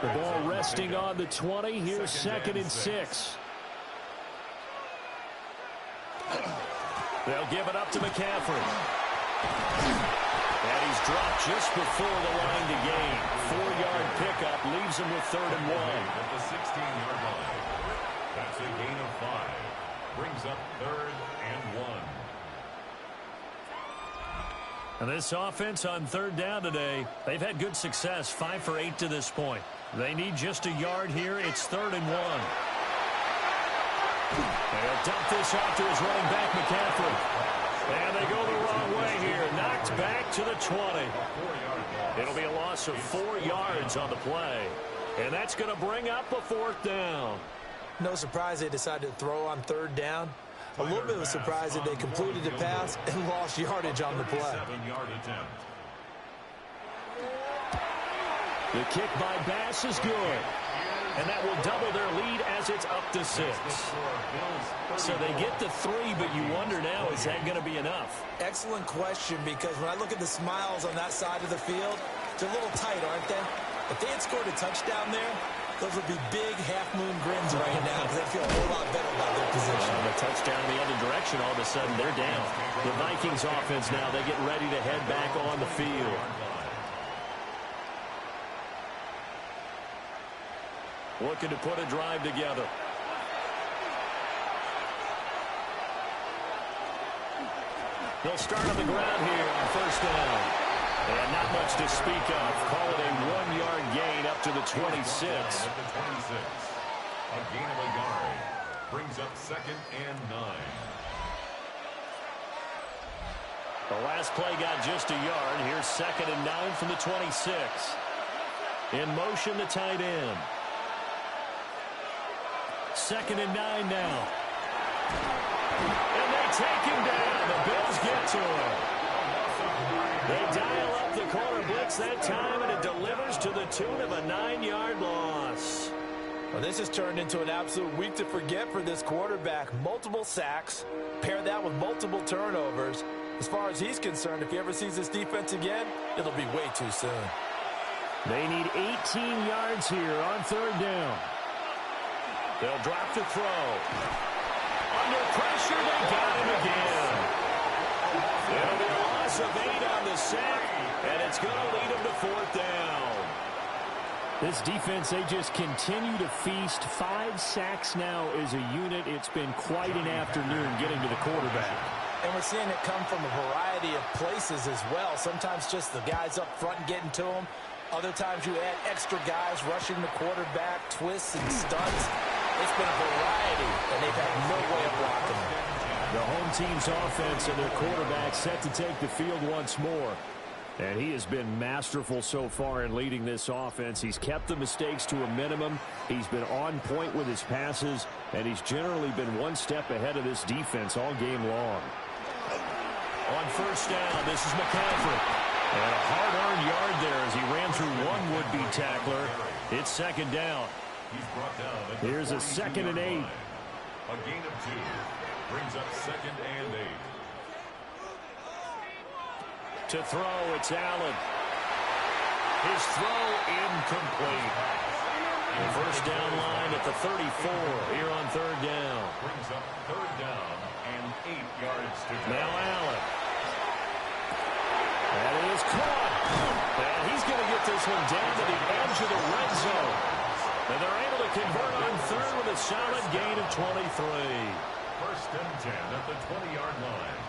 The ball resting on the 20. Here's 2nd and 6. They'll give it up to McCaffrey. And he's dropped just before the line to gain. 4-yard pickup leaves him with 3rd and 1. At the 16-yard line. That's a gain of 5. Brings up 3rd and 1. And this offense on 3rd down today, they've had good success, 5 for 8 to this point. They need just a yard here. It's 3rd and 1. They'll dump this off to his running back, McCaffrey. And they go the wrong way here. Knocked back to the 20. It'll be a loss of 4 yards on the play. And that's going to bring up a 4th down. No surprise they decided to throw on 3rd down. A little bit of a surprise that they completed the pass and lost yardage on the play. 7-yard attempt. The kick by Bass is good. And that will double their lead as it's up to 6. So they get to 3, but you wonder now, is that going to be enough? Excellent question, because when I look at the smiles on that side of the field, they're a little tight, aren't they? If they had scored a touchdown there, those would be big half-moon grins right now because they feel a whole lot better about their position. The touchdown in the other direction, all of a sudden, they're down. The Vikings offense now, they get ready to head back on the field. Looking to put a drive together. They'll start on the ground here on 1st down. And not much to speak of. Call it a 1-yard gain up to the 26. At the 26. A gain of a yard. Brings up 2nd and 9. The last play got just a yard. Here's 2nd and 9 from the 26. In motion, the tight end. 2nd and 9 now. And they take him down. The Bills get to him. They dial up the corner blitz that time, and it delivers to the tune of a 9-yard loss. Well, this has turned into an absolute week to forget for this quarterback. Multiple sacks, pair that with multiple turnovers. As far as he's concerned, if he ever sees this defense again, it'll be way too soon. They need 18 yards here on third down. They'll drop to throw. Under pressure, they got him again. It'll be a loss of 8 on the sack, and it's going to lead them to fourth down. This defense, they just continue to feast. 5 sacks now as a unit. It's been quite an afternoon getting to the quarterback. And we're seeing it come from a variety of places as well. Sometimes just the guys up front getting to him. Other times you add extra guys rushing the quarterback, twists and stunts. It's been a variety, and they've had no way of blocking him. The home team's offense and their quarterback set to take the field once more. And he has been masterful so far in leading this offense. He's kept the mistakes to a minimum. He's been on point with his passes, and he's generally been one step ahead of this defense all game long. On first down, this is McCaffrey. And a hard-earned yard there as he ran through one would-be tackler. It's second down. Here's a 2nd and 8. A gain of 2 brings up 2nd and 8. To throw, it's Allen. His throw incomplete. The first down line at the 34 here on third down. Brings up third down and 8 yards to go. Now Allen. And it is caught. And he's going to get this one down to the edge of the red zone. And they're able to convert on third with a solid gain of 23. First and 10 at the 20-yard line.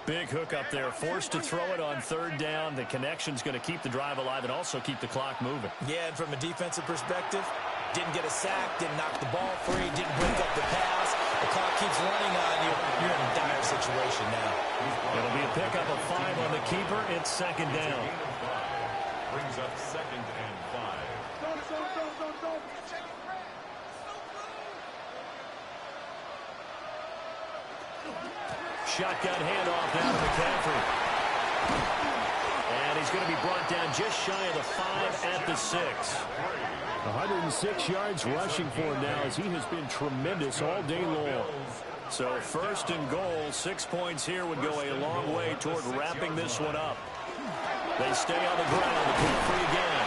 Big hook up there, forced to throw it on third down. The connection's going to keep the drive alive and also keep the clock moving. Yeah, and from a defensive perspective, didn't get a sack, didn't knock the ball free, didn't break up the pass. The clock keeps running on you. You're in a dire situation now. It'll be a pickup of 5 on the keeper. It's second down. Brings up 2nd and 5. Shotgun handoff down to McCaffrey. And he's going to be brought down just shy of the 5 at the 6. 106 yards rushing for him now as he has been tremendous all day long. So first and goal, 6 points here would go a long way toward wrapping this one up. They stay on the ground. McCaffrey again.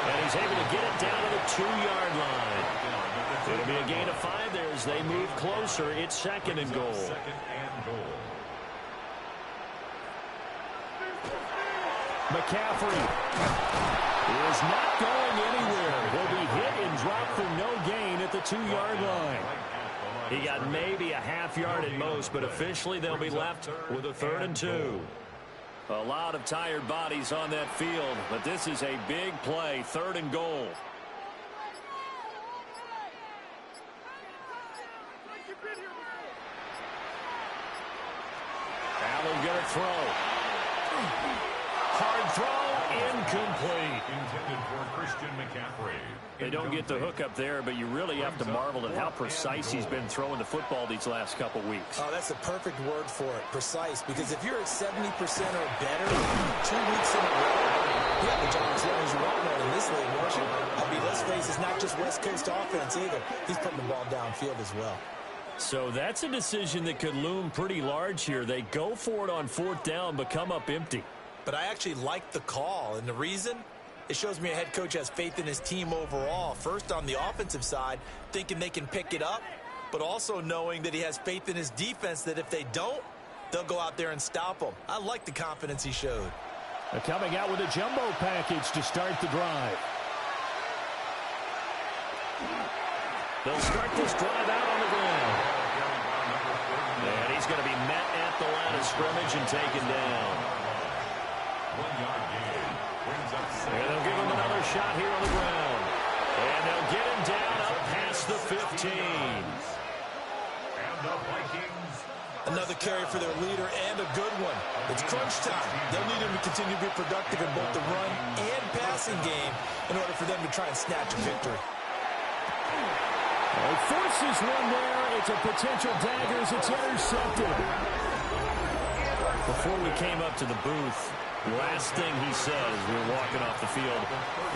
And he's able to get it down to the 2-yard line. It'll be a gain of 5 there as they move closer. It's second and goal. McCaffrey is not going anywhere. He'll be hit and dropped for no gain at the 2-yard line. He got maybe a half yard at most, but officially they'll be left with a 3rd and 2. A lot of tired bodies on that field, but this is a big play, 3rd and goal. Allen gonna throw. Hard throw, incomplete. Intended for Christian McCaffrey. They don't get the hook up there, but you really have to marvel at how precise he's been throwing the football these last couple weeks. Oh, that's the perfect word for it, precise, because if you're at 70% or better 2 weeks in a row, you have the job as long as you want one in this league, don't you? I mean, let's face it, it's not just West Coast offense either. He's putting the ball downfield as well. So that's a decision that could loom pretty large here. They go for it on 4th down, but come up empty. But I actually like the call, and the reason? It shows me a head coach has faith in his team overall. First, on the offensive side, thinking they can pick it up, but also knowing that he has faith in his defense that if they don't, they'll go out there and stop them. I like the confidence he showed. They're coming out with a jumbo package to start the drive. They'll start this drive out on the ground. And he's going to be met at the line of scrimmage and taken down. 1-yard gain. Brings up 2nd. And they'll give him another shot here on the ground. And they'll get him down up past the 15. And the Vikings. Another carry for their leader and a good one. It's crunch time. They'll need him to continue to be productive in both the run and passing game in order for them to try and snatch a victory. He forces one there. It's a potential dagger as it's intercepted. Before we came up to the booth, last thing he said as we were walking off the field,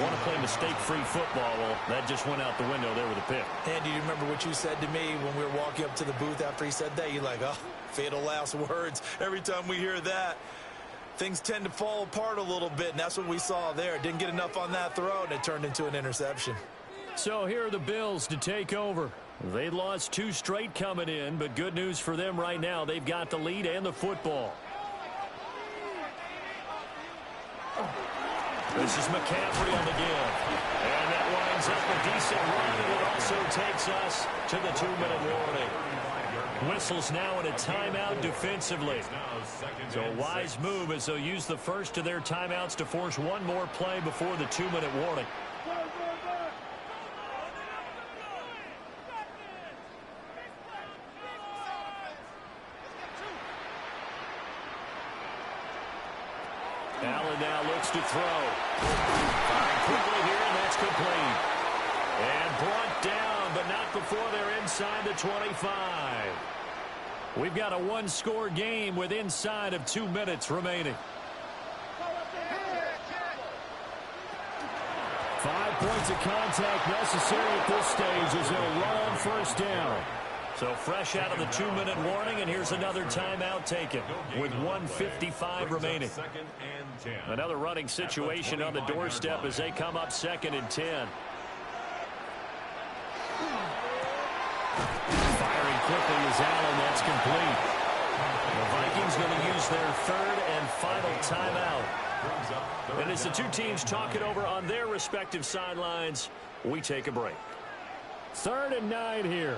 want to play mistake-free football. Well, that just went out the window there with a pick. Andy, do you remember what you said to me when we were walking up to the booth after he said that? You're like, oh, fatal last words. Every time we hear that, things tend to fall apart a little bit, and that's what we saw there. Didn't get enough on that throw, and it turned into an interception. So here are the Bills to take over. They lost 2 straight coming in, but good news for them right now. They've got the lead and the football. This is McCaffrey on the give. And that winds up a decent run, and it also takes us to the 2-minute warning. Whistles now in a timeout defensively. So a wise move as they'll use the first of their timeouts to force one more play before the 2-minute warning. Allen now looks to throw. Firing quickly here, and that's complete. And brought down, but not before they're inside the 25. We've got a one-score game with inside of 2 minutes remaining. 5 points of contact necessary at this stage as they'll run on first down. So fresh out of the 2-minute warning, and here's another timeout taken with 1:55 remaining. Another running situation on the doorstep as they come up 2nd and 10. Firing quickly is Allen. That's complete. The Vikings going to use their 3rd and final timeout. And as the two teams talk it over on their respective sidelines, we take a break. 3rd and 9 here.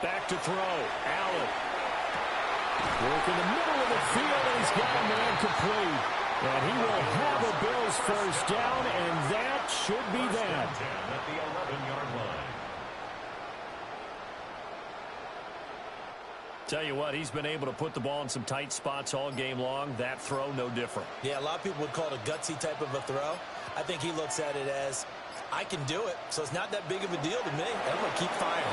Back to throw. Allen. Work in the middle of the field, and he's got a man complete. And he will have a Bills first down, and that should be that. At the 11-yard line. Tell you what, he's been able to put the ball in some tight spots all game long. That throw, no different. Yeah, a lot of people would call it a gutsy type of a throw. I think he looks at it as, I can do it, so it's not that big of a deal to me. I'm going to keep firing.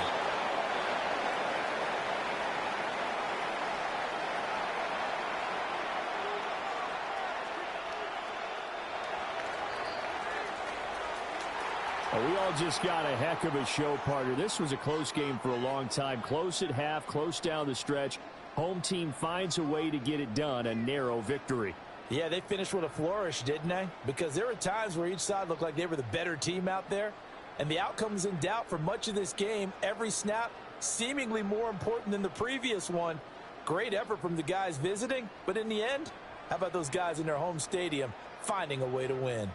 We all just got a heck of a show, partner. This was a close game for a long time. Close at half, close down the stretch. Home team finds a way to get it done, a narrow victory. Yeah, they finished with a flourish, didn't they? Because there were times where each side looked like they were the better team out there. And the outcome was in doubt for much of this game. Every snap seemingly more important than the previous one. Great effort from the guys visiting. But in the end, how about those guys in their home stadium finding a way to win?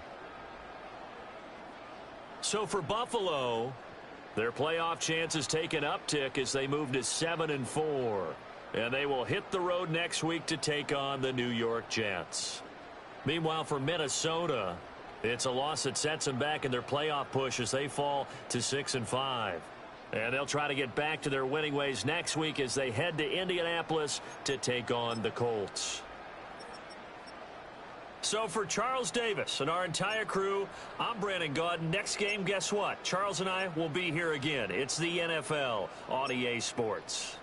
So for Buffalo, their playoff chances take an uptick as they move to 7-4. And they will hit the road next week to take on the New York Jets. Meanwhile, for Minnesota, it's a loss that sets them back in their playoff push as they fall to 6-5. And they'll try to get back to their winning ways next week as they head to Indianapolis to take on the Colts. So for Charles Davis and our entire crew, I'm Brandon Gaudin. Next game, guess what? Charles and I will be here again. It's the NFL on EA Sports.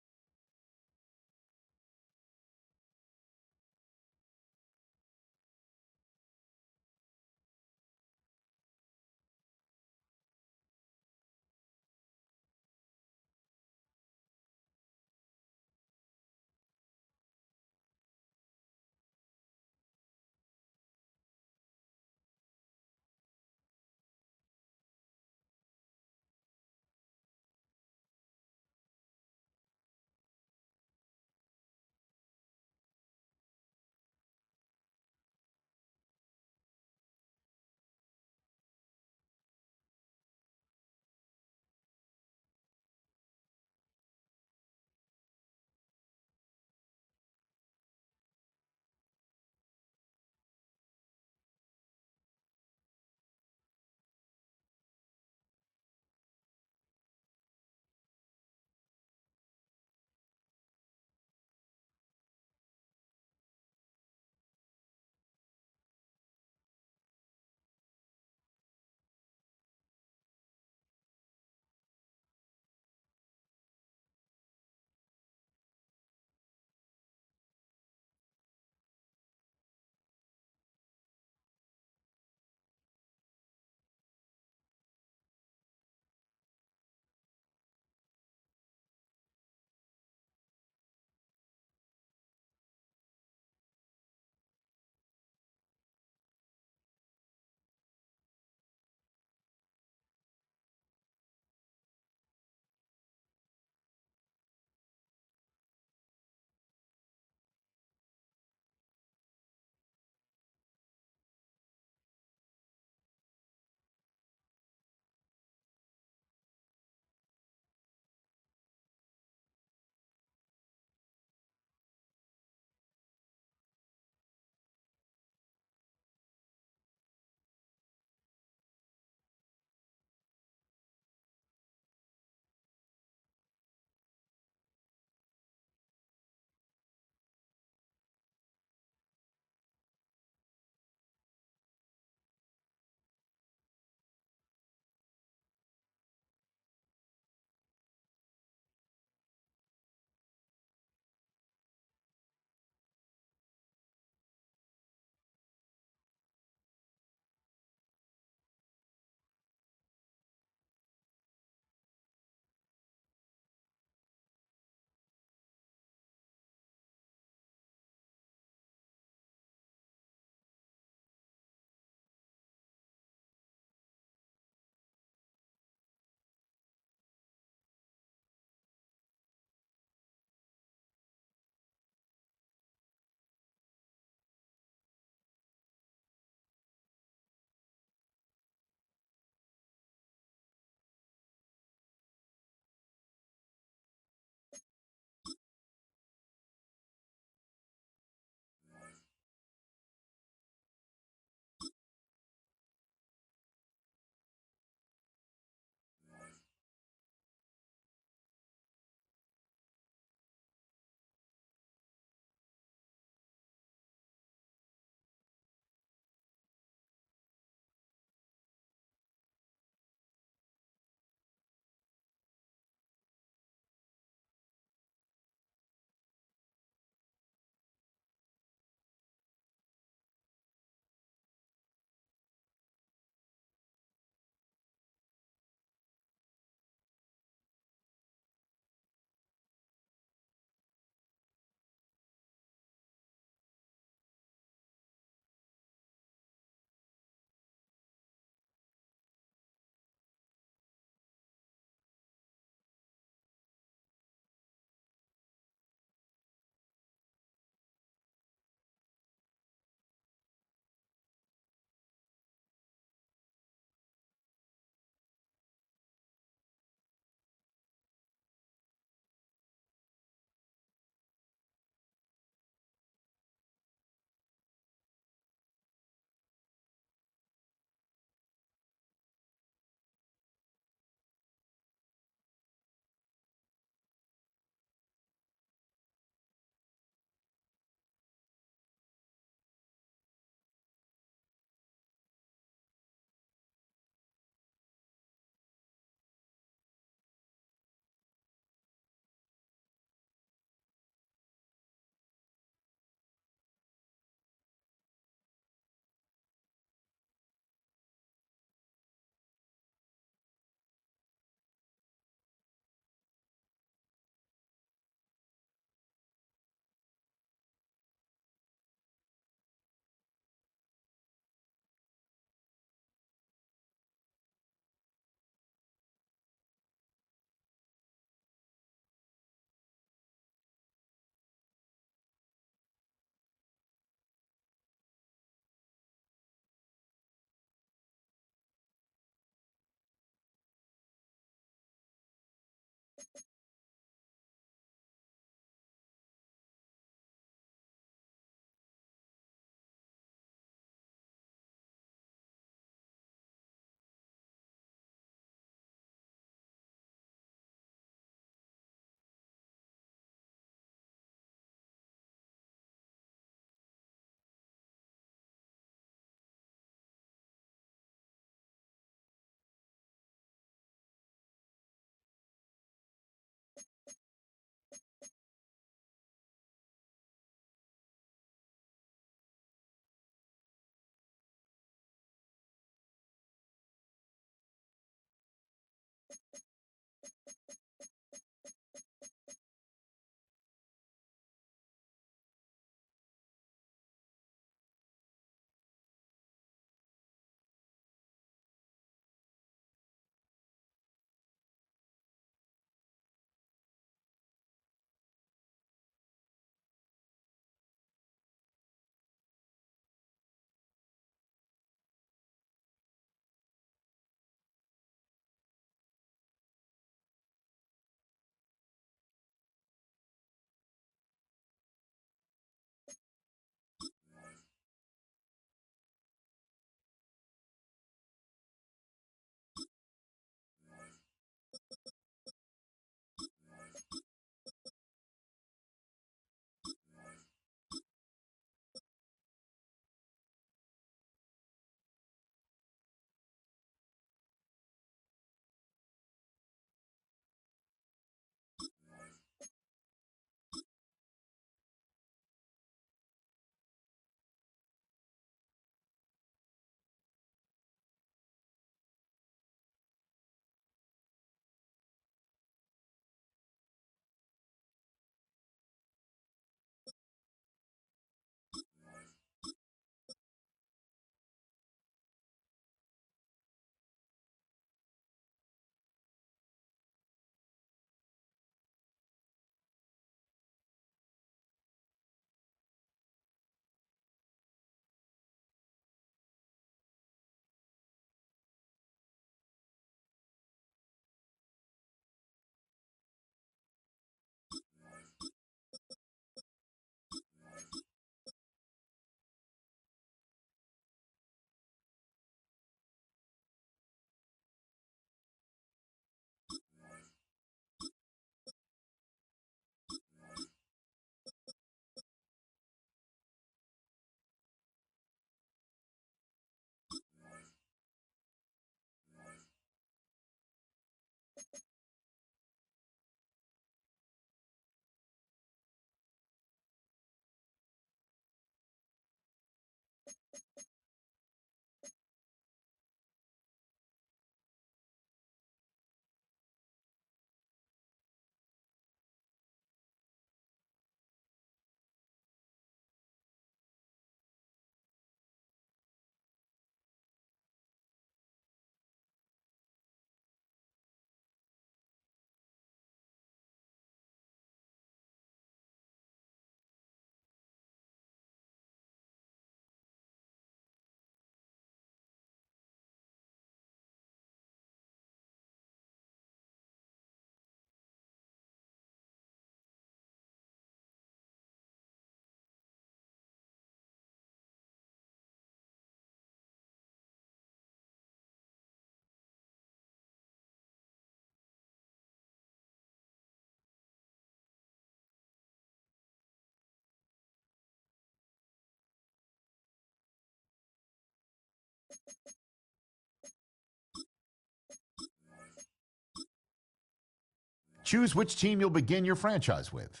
Choose which team you'll begin your franchise with.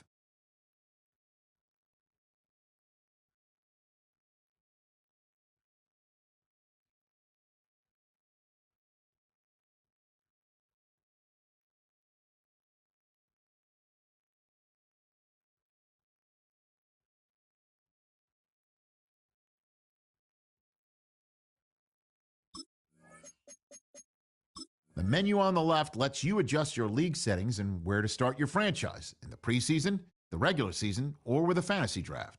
The menu on the left lets you adjust your league settings and where to start your franchise in the preseason, the regular season, or with a fantasy draft.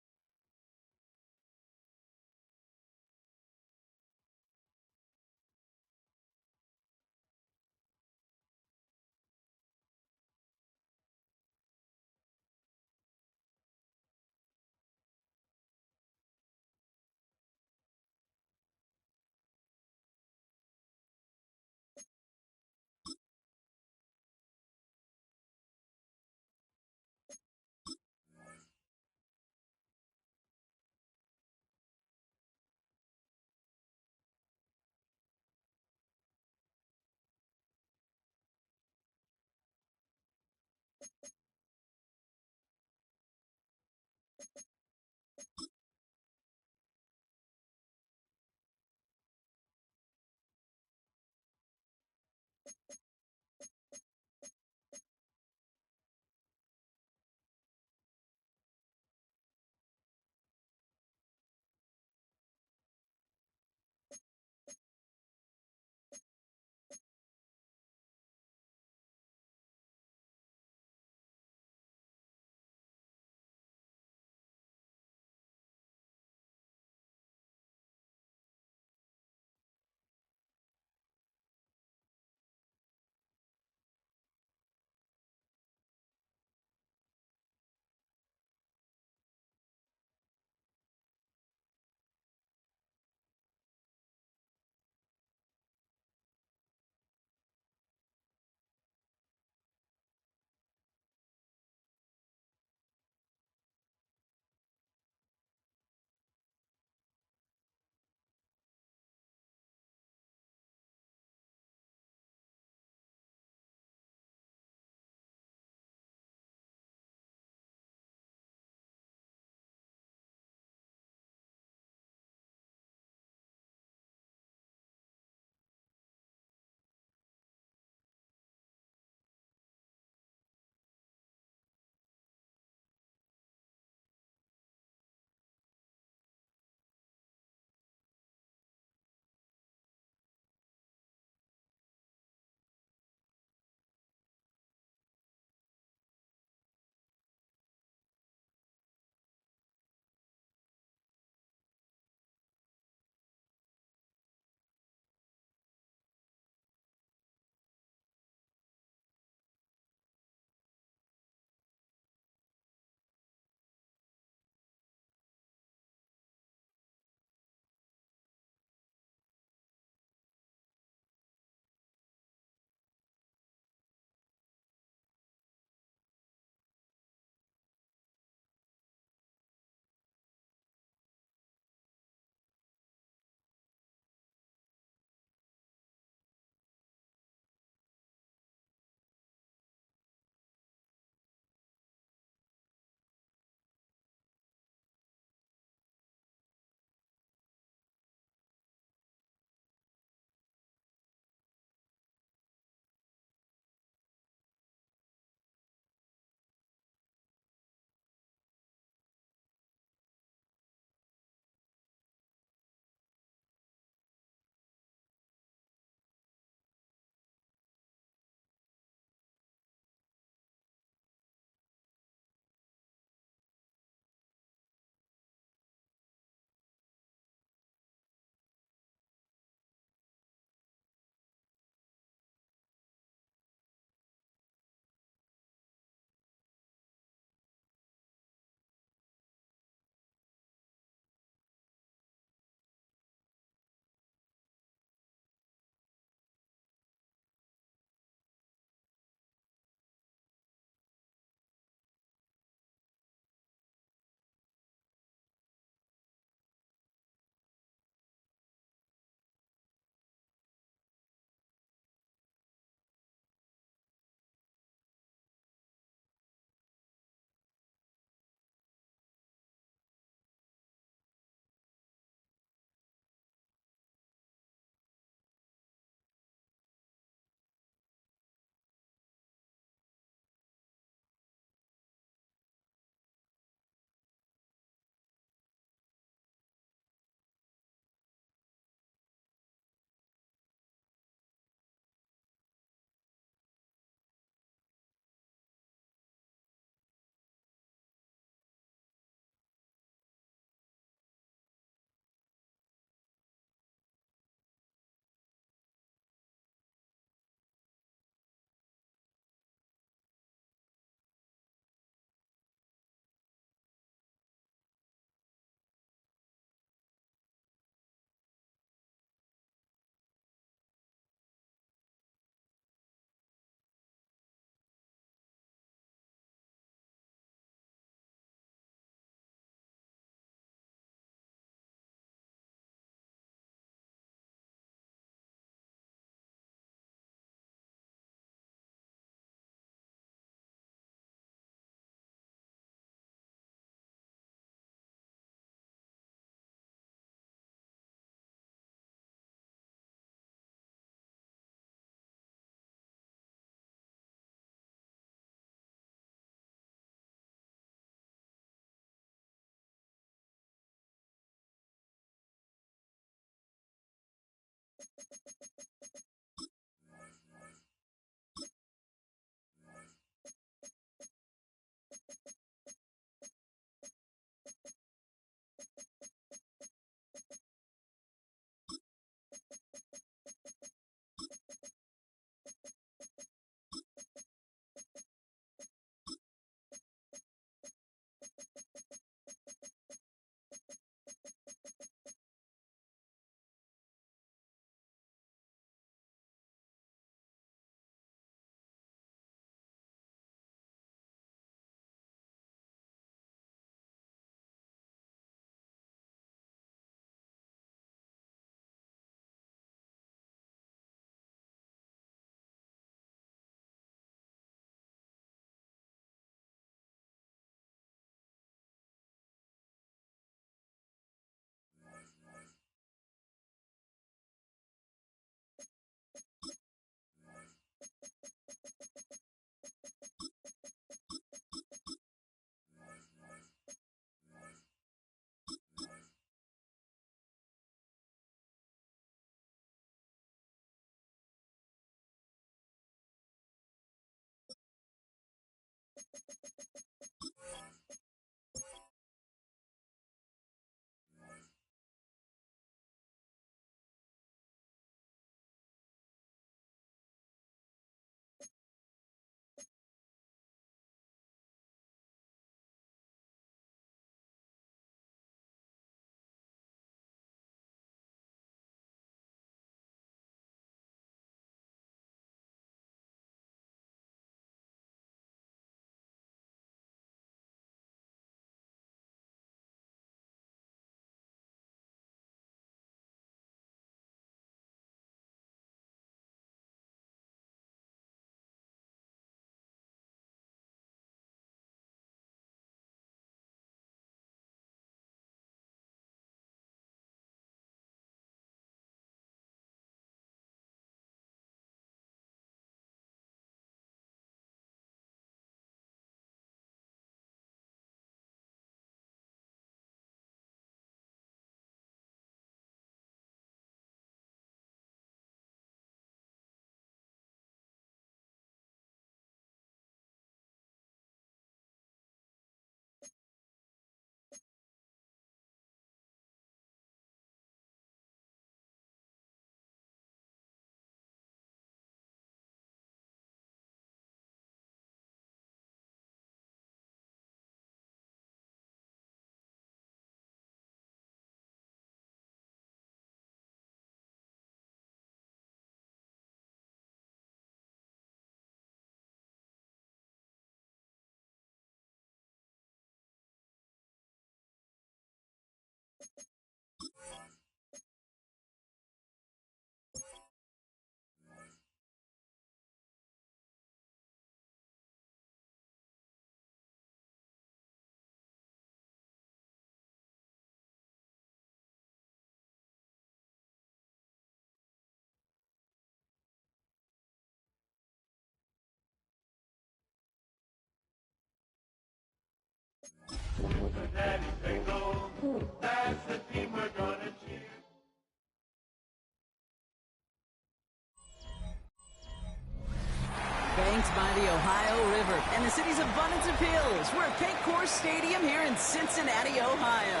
Banked by the Ohio River and the city's abundance of hills, we're at Paycor Course Stadium here in Cincinnati, Ohio.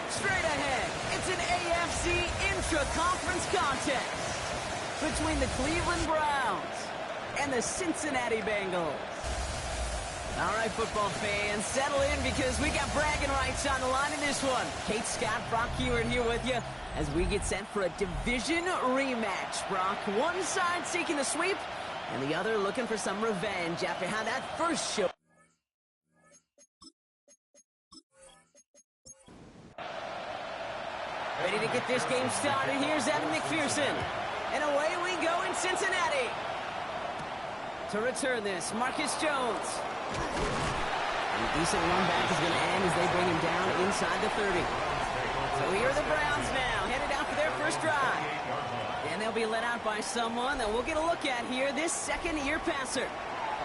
Straight ahead, it's an AFC intra-conference contest between the Cleveland Browns and the Cincinnati Bengals. All right, football fans, settle in because we got bragging rights on the line in this one. Kate Scott, Brock Hewitt here with you as we get set for a division rematch. Brock, one side seeking the sweep, and the other looking for some revenge after how that first show. Ready to get this game started. Here's Evan McPherson. And away we go in Cincinnati. To return this, Marcus Jones. And a decent run back is going to end as they bring him down inside the 30. So here are the Browns now, headed out for their first drive. And they'll be led out by someone that we'll get a look at here, this second-year passer.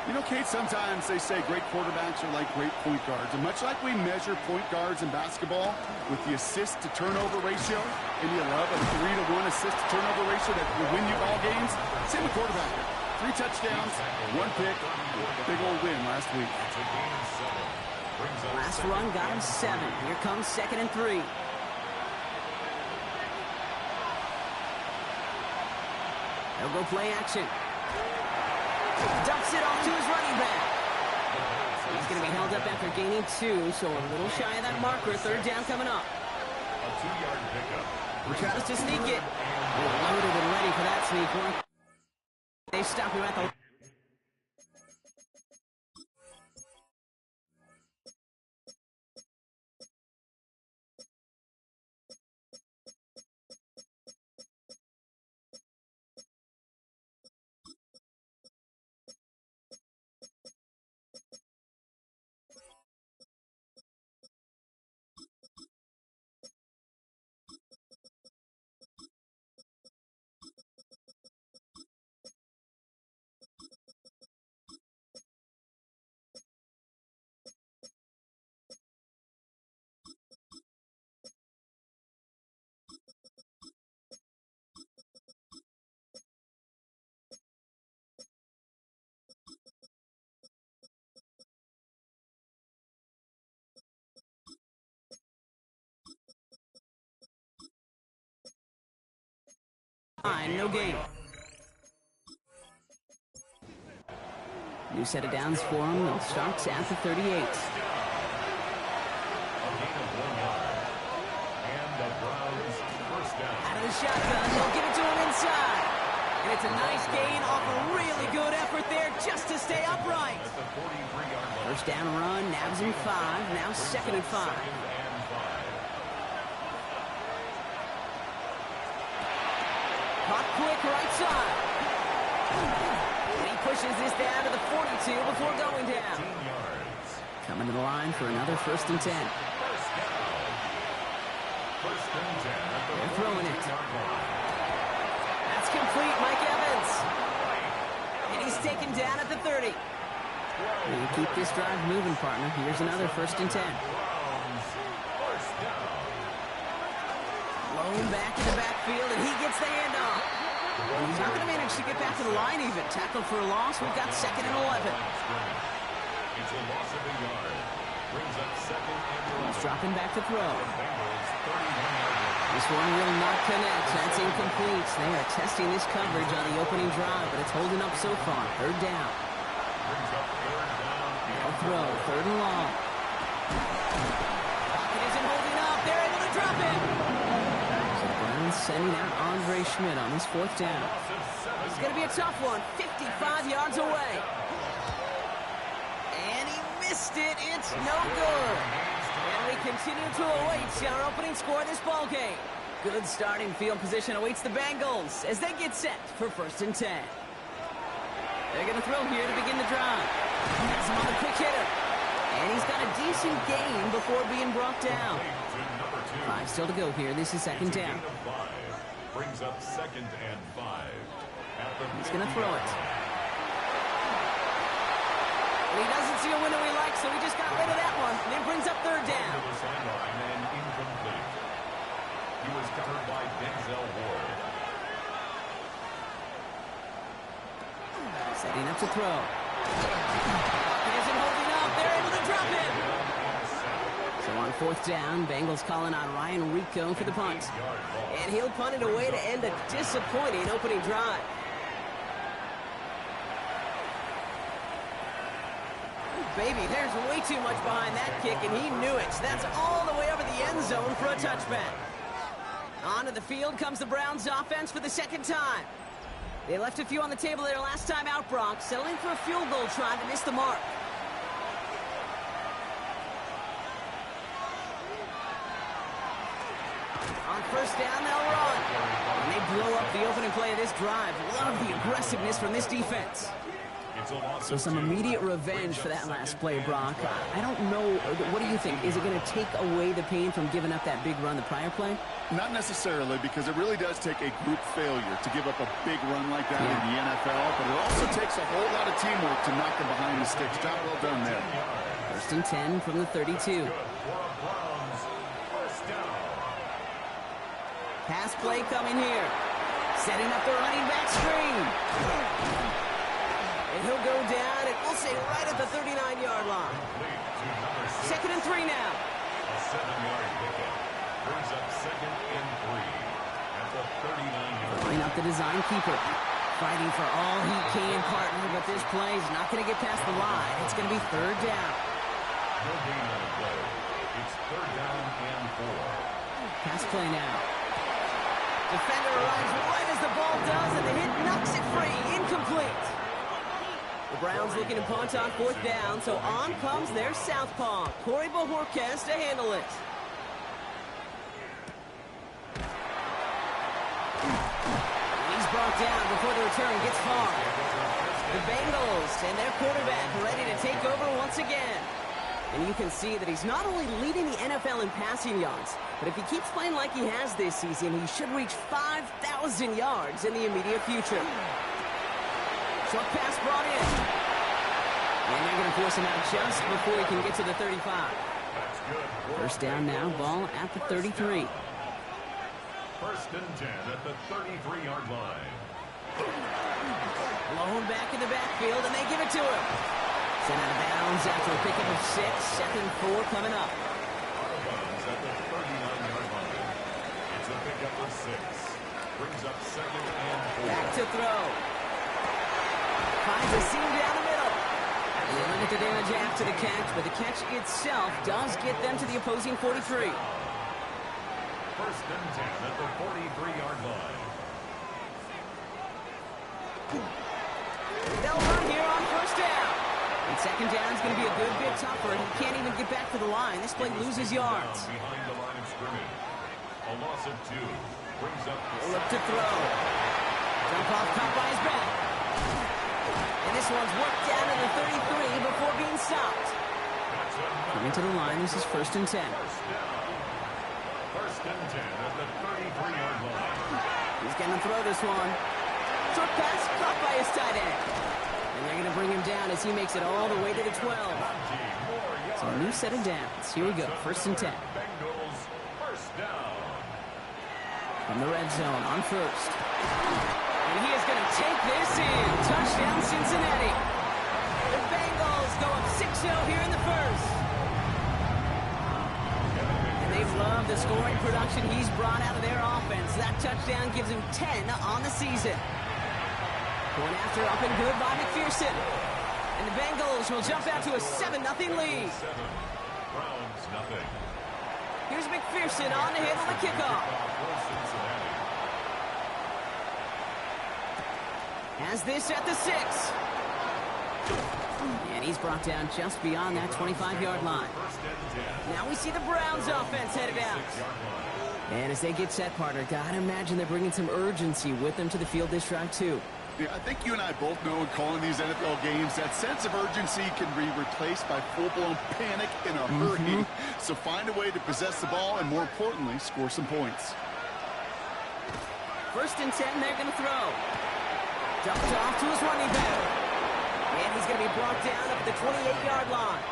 You know, Kate, sometimes they say great quarterbacks are like great point guards. And much like we measure point guards in basketball with the assist-to-turnover ratio, and you love a 3-to-1 assist-to-turnover ratio that will win you ball games, same with quarterback. 3 touchdowns, 1 pick, big old win last week. Last run got him 7. Here comes 2nd and 3. They'll go play action. Dumps it off to his running back. He's going to be held up after gaining 2, so a little shy of that marker. 3rd down coming up. A 2-yard pickup. He tries to sneak it. Loaded and ready for that sneak one. They stop him at the... No gain. New set of downs for him. They'll start at the 38. A gain of 1 yard. And the Browns first down. Out of the shotgun, they'll give it to him inside. And it's a nice gain off a really good effort there just to stay upright. At the 43-yard line. First down run, nabs him 5. Now 2nd and 5. Hot quick right side. And he pushes this down to the 42 before going down. Coming to the line for another 1st and 10. They're throwing it. That's complete, Mike Evans. And he's taken down at the 30. You keep this drive moving, partner. Here's another 1st and 10. Blown back in the backfield, and he gets the handoff. He's not going to manage to get back to the line even. Tackled for a loss. We've got 2nd and 11. It's a loss of a yard. Brings up 2nd and 11. He's dropping back to throw. This one will not connect. That's incomplete. They are testing this coverage on the opening drive, but it's holding up so far. 3rd down. They'll throw. 3rd and long. Pocket isn't holding up. They're able to drop it. Sending out Andre Schmidt on this 4th down. It's going to be a tough one. 55 yards away. And he missed it. It's no good. And we continue to await our opening score of this ball game. Good starting field position awaits the Bengals as they get set for 1st and 10. They're going to throw here to begin the drive. Has him on the quick hitter. And he's got a decent gain before being brought down. 5 still to go here. This is 2nd down. Brings up 2nd and 5. He's going to throw it. And he doesn't see a window he likes, so he just got rid of that one. And it brings up 3rd down. And incomplete. He was covered by Denzel Ward. Setting up to throw. He isn't holding up. They're able to drop it. So on 4th down, Bengals calling on Ryan Rico for the punt. And he'll punt it away to end a disappointing opening drive. Baby, there's way too much behind that kick, and he knew it. That's all the way over the end zone for a touchback. Onto the field comes the Browns offense for the 2nd time. They left a few on the table their last time out, Brock, settling for a field goal try to miss the mark. On 1st down, they'll run. And they blow up the opening play of this drive. Love the aggressiveness from this defense. So some immediate revenge for that last play, Brock. I don't know. What do you think? Is it going to take away the pain from giving up that big run the prior play? Not necessarily, because it really does take a group failure to give up a big run like that in the NFL, but it also takes a whole lot of teamwork to knock them behind the sticks. Job well done there. 1st and 10 from the 32. Pass play coming here. Setting up the running back screen. And he'll go down, and we'll say right at the 39-yard line. 2nd and 3 now. A 7-yard pickup brings up 2nd and 3 at the 39-yard line. Line up the design keeper. Fighting for all he can, partner, but this play is not going to get past the line. It's going to be 3rd down. No gain on the play. It's 3rd down and 4. Pass play now. Defender arrives right as the ball does, and the hit knocks it free. Incomplete. The Browns looking to punt on 4th down, so on comes their southpaw, Corey Bojorquez, to handle it. He's brought down before the return gets far. The Bengals and their quarterback ready to take over once again. And you can see that he's not only leading the NFL in passing yards, but if he keeps playing like he has this season, he should reach 5,000 yards in the immediate future. Short pass brought in. And they're going to force him out just before he can get to the 35. 1st down now, ball at the 33. 1st and 10 at the 33-yard line. Blown back in the backfield, and they give it to him. Sent out of bounds after a pickup of 6. 2nd and 4 coming up. Out of bounds at the 39-yard line. It's a pickup of 6. Brings up 2nd and 4. Back to throw. Finds a seam down the middle. And they limit the damage after the catch, but the catch itself does get them to the opposing 43. 1st and 10 at the 43-yard line. They'll run here on 1st down. And 2nd down is going to be a good bit tougher. He can't even get back to the line. This play loses yards. Behind the line of scrimmage. A loss of 2. Brings up Look to throw. Jump off, caught by his back. And this one's worked down in the 33 before being stopped. Coming to the line, this is 1st and 10. 1st and 10 at the 33-yard line. He's going to throw this one. Short pass caught by his tight end. And they're going to bring him down as he makes it all the way to the 12. So a new set of downs. Here we go, 1st and 10. Bengals 1st down. From the red zone on 1st. And he is going to take this in. Touchdown, Cincinnati. The Bengals go up 6-0 here in the 1st. And they've loved the scoring production he's brought out of their offense. That touchdown gives him 10 on the season. Going after up and good by McPherson. And the Bengals will jump out to a 7-0 lead. 7. Browns nothing. Here's McPherson on to handle the kickoff. Has this at the 6. And he's brought down just beyond that 25-yard line. Now we see the Browns offense headed out. And as they get set, partner, gotta imagine they're bringing some urgency with them to the field this drive, too. Yeah, I think you and I both know in calling these NFL games that sense of urgency can be replaced by full-blown panic in a hurry. So find a way to possess the ball and, more importantly, score some points. 1st and 10, they're going to throw. Dumped off to his running back. And he's going to be brought down up at the 28-yard line.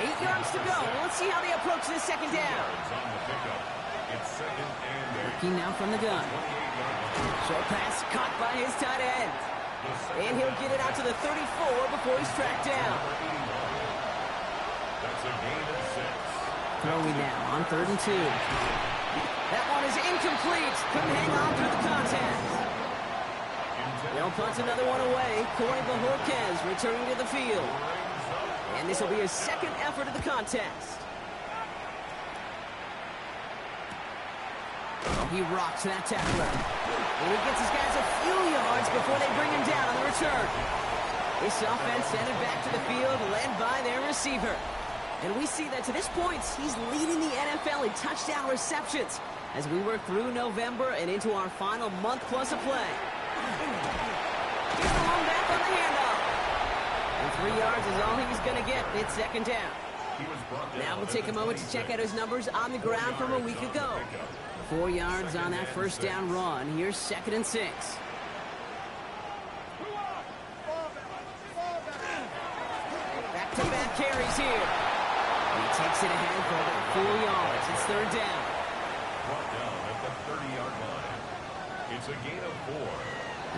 8 yards to go. Let's see how they approach this 2nd down. Working now from the gun. Short pass caught by his tight end. And he'll get it out to the 34 before he's tracked down. That's a gain of 6. Throwing now on 3rd and 2. That one is incomplete. Couldn't hang on through the contact. They'll punt another one away. Corey Bojorquez returning to the field. And this will be his 2nd effort of the contest. He rocks that tackler. And he gets his guys a few yards before they bring him down on the return. This offense headed back to the field, led by their receiver. And we see that to this point, he's leading the NFL in touchdown receptions as we work through November and into our final month plus of play. Here's the one back on the handoff. And 3 yards is all he's going to get. It's second down. Now we'll take a moment to check out his numbers on the ground from a week ago. 4 yards on that first down run. Here's 2nd and 6. Back-to-back carries here. He takes it ahead for about 4 yards. It's third down. Brought down at the 30-yard line. It's a gain of 4.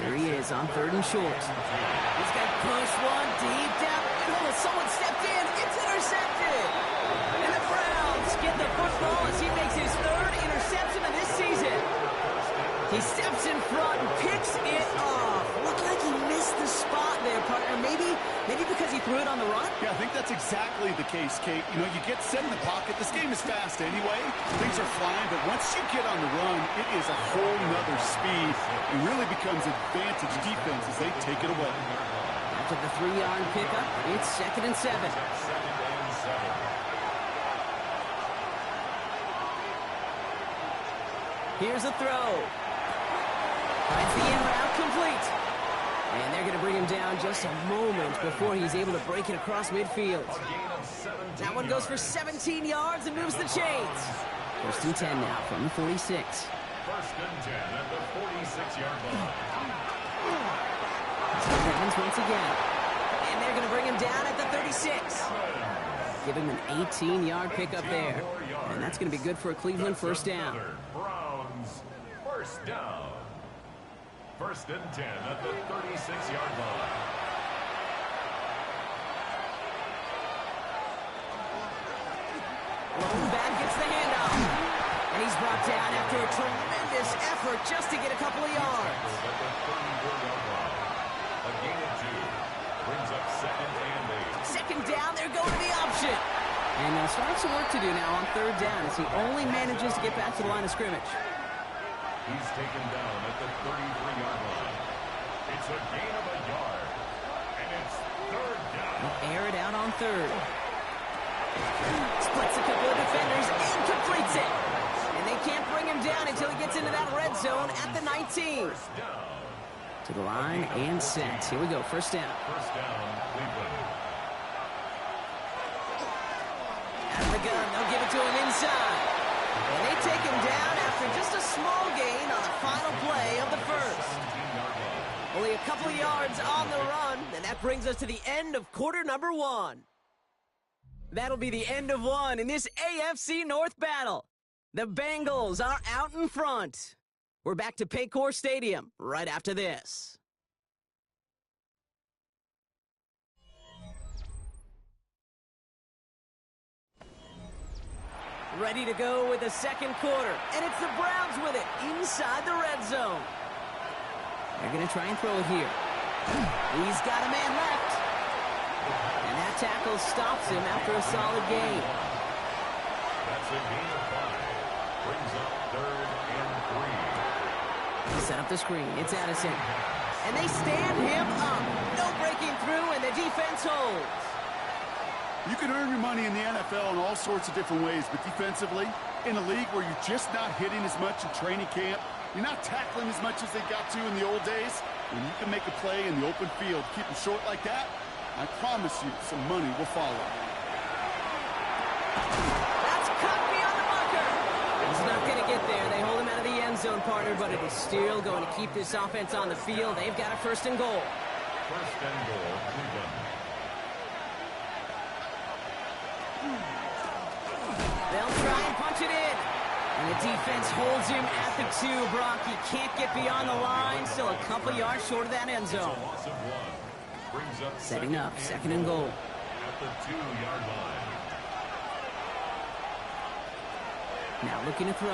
There he is on 3rd and short. He's got push one deep down the middle. Someone stepped in. It's intercepted. And the Browns get the football as he makes his 3rd interception of this season. He steps in front and picks it off. Looked like he missed the spot there, partner. Maybe because he threw it on the run? Yeah, I think that's exactly the case, Kate. You know, you get set in the pocket. This game is fast anyway. Things are flying, but once you get on the run, it is a whole nother speed. It really becomes advantage defense as they take it away. After the 3-yard pickup, it's 2nd and 7. Here's a throw. Finds the in route complete. And they're going to bring him down just a moment before he's able to break it across midfield. That one goes for 17 yards and moves the chains. 1st and 10 now from the 46. 1st and 10 at the 46-yard line. Evans once again. And they're going to bring him down at the 36. Give him an 18-yard pickup there. And that's going to be good for a Cleveland first down. Browns first down. 1st and 10 at the 36-yard line. Lone back gets the handoff. And he's brought down after a tremendous effort just to get a couple of yards. At the 34-yard line. A gain of 2. Brings up 2nd and 8. Second down, they're going to the option. And they'll start some work to do now on 3rd down as he only manages to get back to the line of scrimmage. He's taken down at the 33-yard line. It's a gain of 1 yard. And it's 3rd down. They'll air it out on 3rd. Splits a couple of defenders and completes it. And they can't bring him down until he gets into that red zone at the 19. To the line and set. Here we go, 1st down. 1st down, Cleveland. Out of the gun, they'll give it to him inside. And they take him down after just a small gain on the final play of the first. Only a couple of yards on the run, and that brings us to the end of quarter number 1. That'll be the end of 1 in this AFC North battle. The Bengals are out in front. We're back to Paycor Stadium right after this. Ready to go with the second quarter, and it's the Browns with it inside the red zone. They're going to try and throw it here. He's got a man left. And that tackle stops him after a solid gain. That's a gain of 5. Brings up 3rd and 3. Set up the screen. It's Addison. And they stand him up. No breaking through, and the defense holds. You can earn your money in the NFL in all sorts of different ways, but defensively, in a league where you're just not hitting as much in training camp, you're not tackling as much as they got to in the old days, when you can make a play in the open field, keep them short like that, I promise you some money will follow. That's cut beyond the marker. He's not going to get there. They hold him out of the end zone, partner, but it is still going to keep this offense on the field. They've got a 1st and goal. 1st and goal, Cleveland. They'll try and punch it in. And the defense holds him at the 2, Brock. He can't get beyond the line. Still a couple yards short of that end zone. Loss of 1. Brings up Setting up, 2nd and goal. At the 2-yard line. Now looking to throw.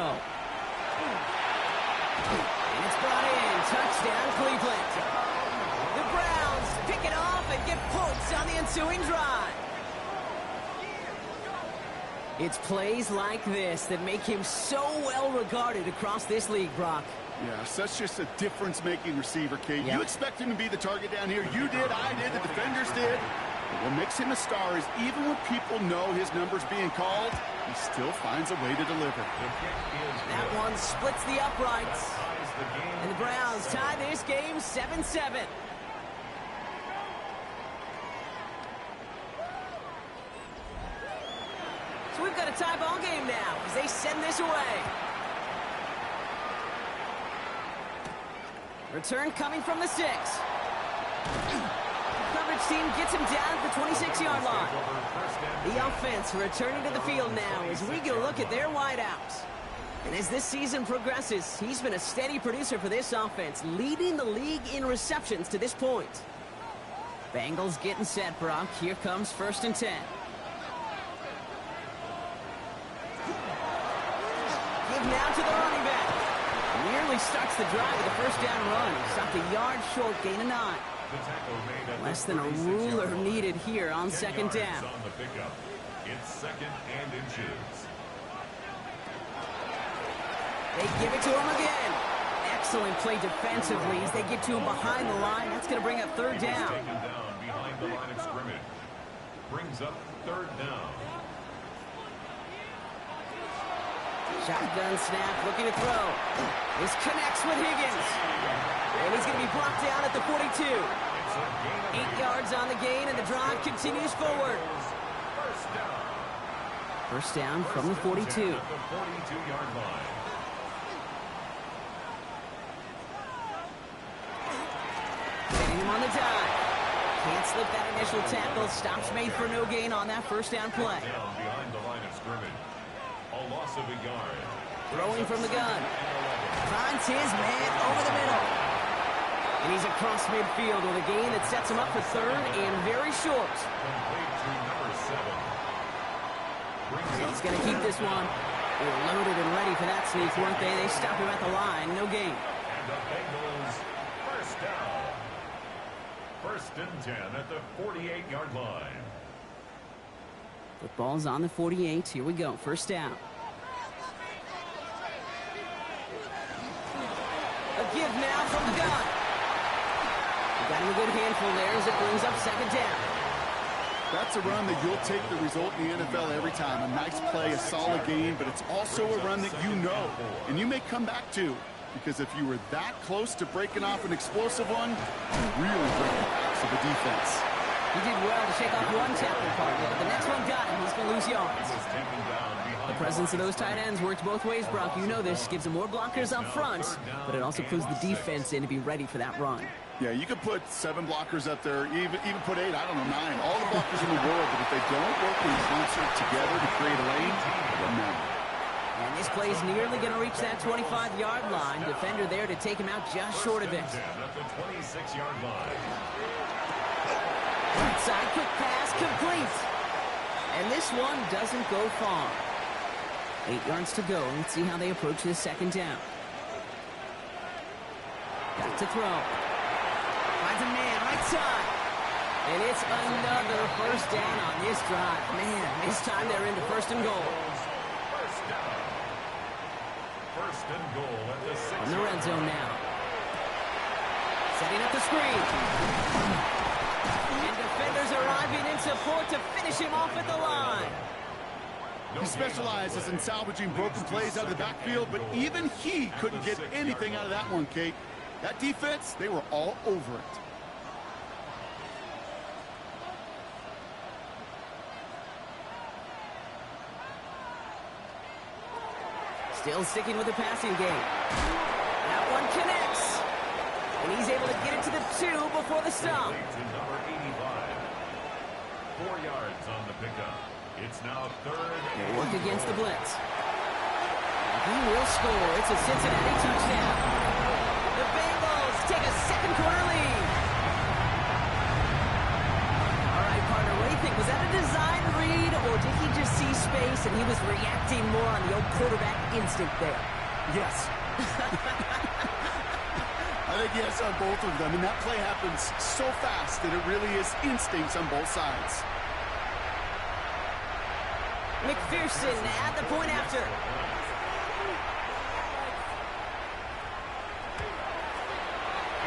And it's brought in. Touchdown, Cleveland. The Browns pick it off and get points on the ensuing drive. It's plays like this that make him so well regarded across this league, Brock. Yeah, such just a difference-making receiver, Kate. Yep. You expect him to be the target down here. You did, I did, the defenders did. But what makes him a star is even when people know his number's being called, he still finds a way to deliver. That one splits the uprights. And the Browns tie this game 7-7. got a tie ball game now as they send this away. Return coming from the 6. Coverage team gets him down at the 26-yard line. The offense returning to the field now as we get a look at their wideouts. And as this season progresses, he's been a steady producer for this offense, leading the league in receptions to this point. Bengals getting set, Brock. Here comes 1st and 10. Give now to the running back. Nearly starts the drive with a first down run. Stopped a yard short, gain of 9. Less than a ruler needed here on 2nd down. It's 2nd and inches. They give it to him again. Excellent play defensively as they get to him behind the line. That's going to bring up 3rd down. Taken down behind the line of scrimmage. Brings up 3rd down. Shotgun snap, looking to throw. This connects with Higgins. And he's going to be brought down at the 42. 8 yards on the gain, and the drive continues forward. First down from the 42. At the 42-yard line. Hitting him on the dive. Can't slip that initial tackle. Stops made for no gain on that first down play. Down behind the line of scrimmage. A loss of a yard. Throwing from the gun. Finds his man over the middle. And he's across midfield with a gain that sets him up for 3rd and very short. Complete to number 7. He's going to keep this one. They were loaded and ready for that sneak, weren't they? They stop him at the line. No gain. And the Bengals first down. 1st and 10 at the 48-yard line. Football's on the 48. Here we go. First down. A give now from the gun. Got him a good handful there as it brings up 2nd down. That's a run that you'll take the result in the NFL every time. A nice play, a solid game, but it's also a run that you know, and you may come back to, because if you were that close to breaking off an explosive one, you really break the backs of the defense. He did well to shake off one tackle partner, but the next one got him. He's going to lose yards. The presence of those tight ends works both ways, Brock. You know this. Gives them more blockers up front, but it also clues the defense in to be ready for that run. Yeah, you could put 7 blockers up there, even put 8, I don't know, 9. All the blockers in the world, but if they don't work in concert together to create a lane, it doesn't matter. And this play's nearly going to reach that 25-yard line. Defender there to take him out just short of it. At the 26-yard line. Right side, quick pass, complete. And this one doesn't go far. 8 yards to go. Let's see how they approach this 2nd down. Got to throw. Finds a man, right side. And it's another first down on this drive. Man, this time they're into 1st and goal. First down. 1st and goal at the 6. In the red zone now. Setting up the screen. And defenders arriving in support to finish him off at the line. He specializes in salvaging broken plays out of the backfield, but even he couldn't get anything out of that one, Kate. That defense, they were all over it. Still sticking with the passing game. That one connects. And he's able to get it to the 2 before the stop. To number 85. 4 yards on the pickup. It's now 3rd. They work against the blitz. He will score. It's a Cincinnati touchdown. The Bengals take a second-quarter lead. All right, partner, what do you think? Was that a design read, or did he just see space and he was reacting more on the old quarterback instinct there? Yes. I think yes on both of them, and that play happens so fast that it really is instincts on both sides. McPherson at the point after.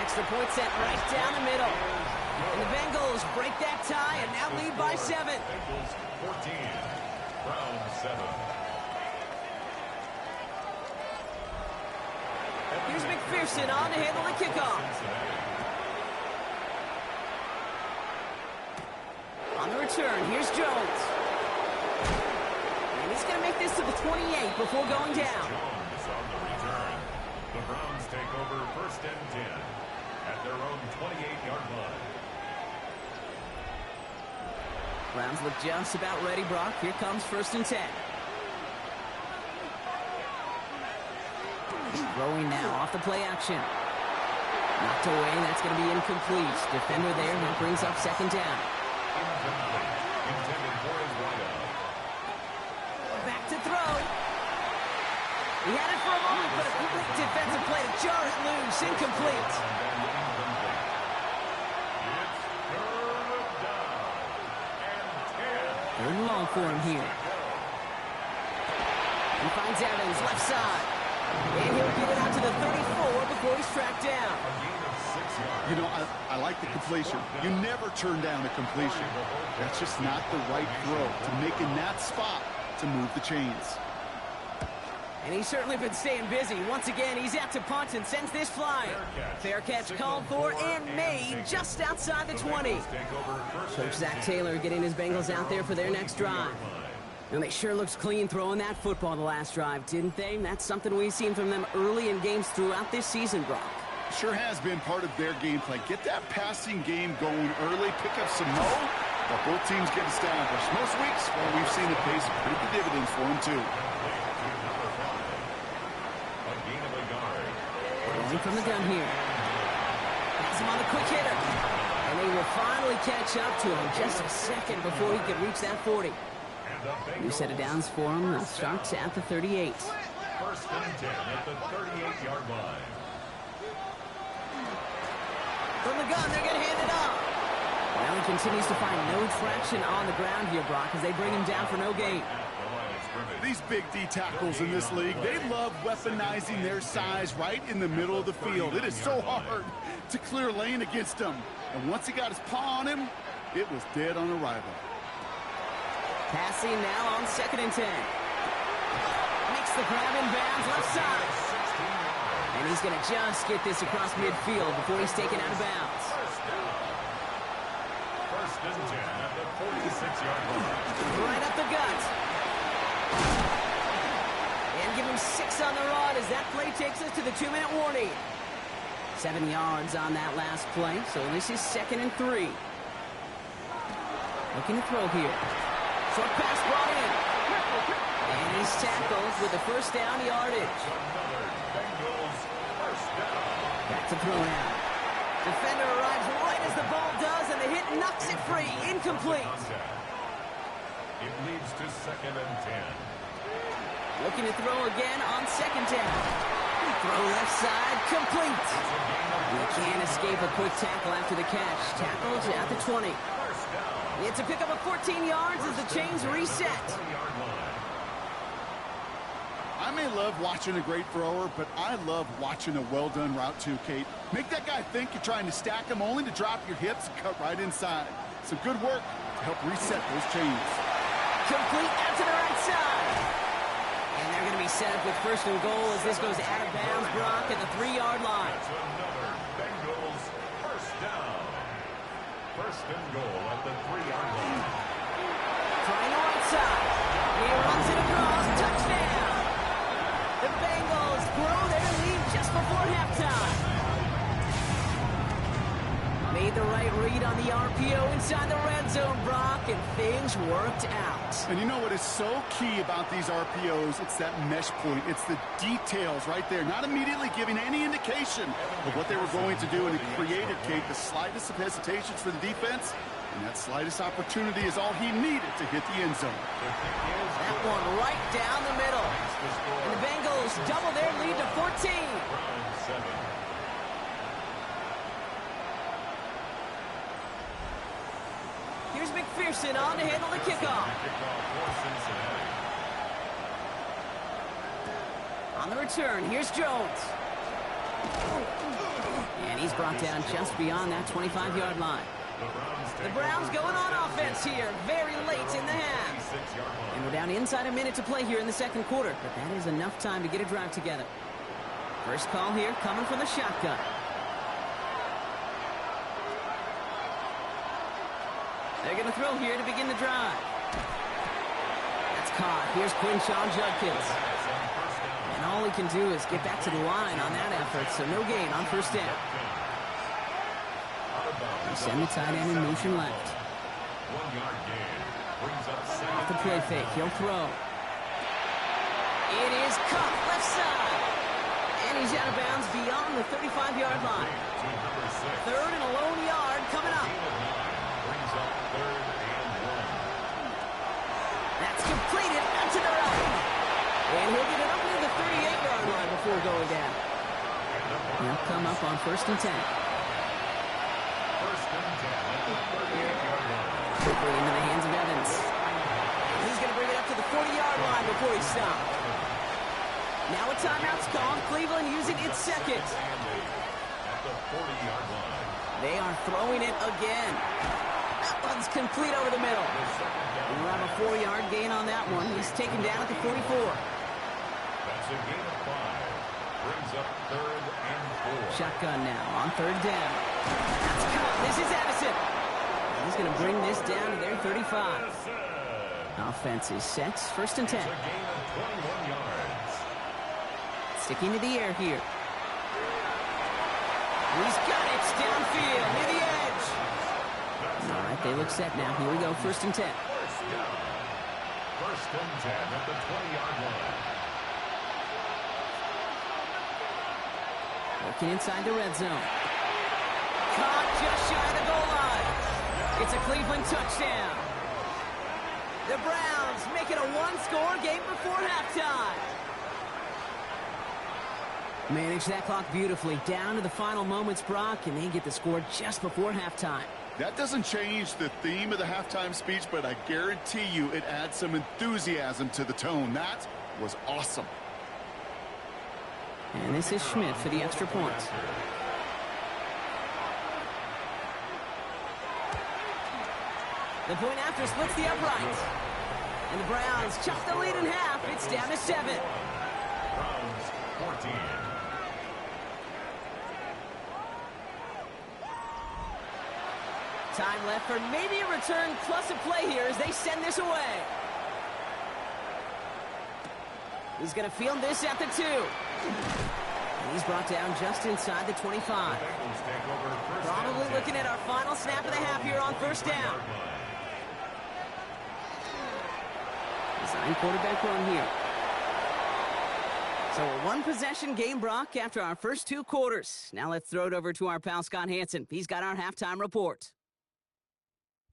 Extra point set right down the middle. And the Bengals break that tie and now lead by 7. Bengals 14. Brown 7. Here's McPherson on to handle the kickoff. On the return, here's Jones. And he's He's going to make this to the 28 before going down. Jones on the return. The Browns take over 1st and 10 at their own 28-yard line. Browns look just about ready, Brock. Here comes 1st and 10. Throwing now off the play action. Knocked away. That's going to be incomplete. Defender there. That brings up 2nd down. Incomplete. Intended for his wideout. Back to throw. He had it for a moment, but a complete defensive play to jar it loose. Incomplete. Third and long for him here. He finds Evans, left side. And he'll get it out to the 34 before he's tracked down. You know, I like the completion. You never turn down a completion. That's just not the right throw to make in that spot to move the chains. And he's certainly been staying busy. Once again, he's out to punt and sends this flying. Fair catch called for and made just outside the 20. Coach Zach Taylor getting his Bengals out there for their next drive. And they sure looked clean throwing that football the last drive, didn't they? And that's something we've seen from them early in games throughout this season, Brock. Sure has been part of their game plan. Get that passing game going early, pick up some mo, while both teams get established. Most weeks, well, we've seen it pay some pretty good dividends for them, too. Going from the gun here. Has him on the quick hitter. And they will finally catch up to him just a second before he could reach that 40. New set of downs for him. They'll start at the 38. 1st and 10 at the 38-yard line. From the gun, they're going to hand it off. Well, he continues to find no traction on the ground here, Brock, as they bring him down for no gain. These big D tackles in this league, they love weaponizing their size right in the middle of the field. It is so hard to clear lane against them. And once he got his paw on him, it was dead on arrival. Passing now on 2nd and 10. Makes the grab in bounds left side. And he's going to just get this across midfield before he's taken out of bounds. 1st and 10 at the 46-yard line. Right up the gut. And give him 6 on the rod as that play takes us to the 2-minute warning. 7 yards on that last play, so this is 2nd and 3. Looking to throw here. Short pass brought in. And he's tackled with the 1st down yardage. Back to throw now. Defender arrives right as the ball does, and the hit knocks it free. Incomplete. It leads to 2nd and 10. Looking to throw again on 2nd down. Throw left side, complete. He can't escape a quick tackle after the catch. Tackles at the 20. It's a pickup of 14 yards as the chains reset. I may love watching a great thrower, but I love watching a well-done route too, Kate. Make that guy think you're trying to stack him only to drop your hips and cut right inside. Some good work to help reset those chains. Complete out to the right side. And they're going to be set up with 1st and goal as this goes out of bounds, Brock, at the 3-yard line. That's another Bengals 1st down. 1st and goal at the 3-yard line. Trying the right side. He runs it across. Touchdown. The Bengals grow their lead just before halftime. Made the right read on the RPO inside the red zone, Brock, and things worked out. And you know what is so key about these RPOs? It's that mesh point. It's the details right there. Not immediately giving any indication of what they were going to do, and it created, Kate, the slightest of hesitations for the defense. And that slightest opportunity is all he needed to hit the end zone. That one right down the middle. And the Bengals double their lead to 14. Here's McPherson on to handle the kickoff. On the return, here's Jones. And he's brought down just beyond that 25-yard line. The Browns going on offense here, very late in the half. And we're down inside a minute to play here in the 2nd quarter, but that is enough time to get a drive together. First call here coming from the shotgun. They're going to throw here to begin the drive. That's caught. Here's Quinshawn Judkins. And all he can do is get back to the line on that effort, so no gain on first down. We send the tight end in motion left. 1 yard gain. Brings up second. Off the play fake, he'll throw. It is caught left side. And he's out of bounds beyond the 35-yard line. Third and a lone yard coming up. Brings up 3rd and 1. That's completed out to the right. And he'll get it up near the 38-yard line before going down. He'll come up on 1st and 10. 1st and 10 at the 38-yard line. Quickly into the hands of Evans. And he's going to bring it up to the 40-yard line before he stops. Now a timeout's called. Cleveland using its second. At the 40-yard line. They are throwing it again. That one's complete over the middle. We'll have a 4-yard gain on that one. He's taken down at the 44. That's a gain of 5. Brings up 3rd and 4. Shotgun now on 3rd down. That's caught. This is Addison. He's going to bring this down to their 35. Offense is set. 1st and 10. It's a gain of 21 yards. Sticking to the air here. He's got it downfield near the edge. All right, they look set now. Here we go, 1st and 10. 1st down. 1st and 10 at the 20-yard line. Working inside the red zone. Caught just shy of the goal line. It's a Cleveland touchdown. The Browns make it a one-score game before halftime. Manage that clock beautifully. Down to the final moments, Brock, and they get the score just before halftime. That doesn't change the theme of the halftime speech, but I guarantee you it adds some enthusiasm to the tone. That was awesome. And this is Schmidt for the extra point. The point after splits the uprights. And the Browns chop the lead in half. It's down to 7. Browns 14. Time left for maybe a return plus a play here as they send this away. He's going to field this at the 2. And he's brought down just inside the 25. Probably looking at our final snap of the half here on 1st down. Design quarterback run here. So a one-possession game, Brock, after our first 2 quarters. Now let's throw it over to our pal Scott Hansen. He's got our halftime report.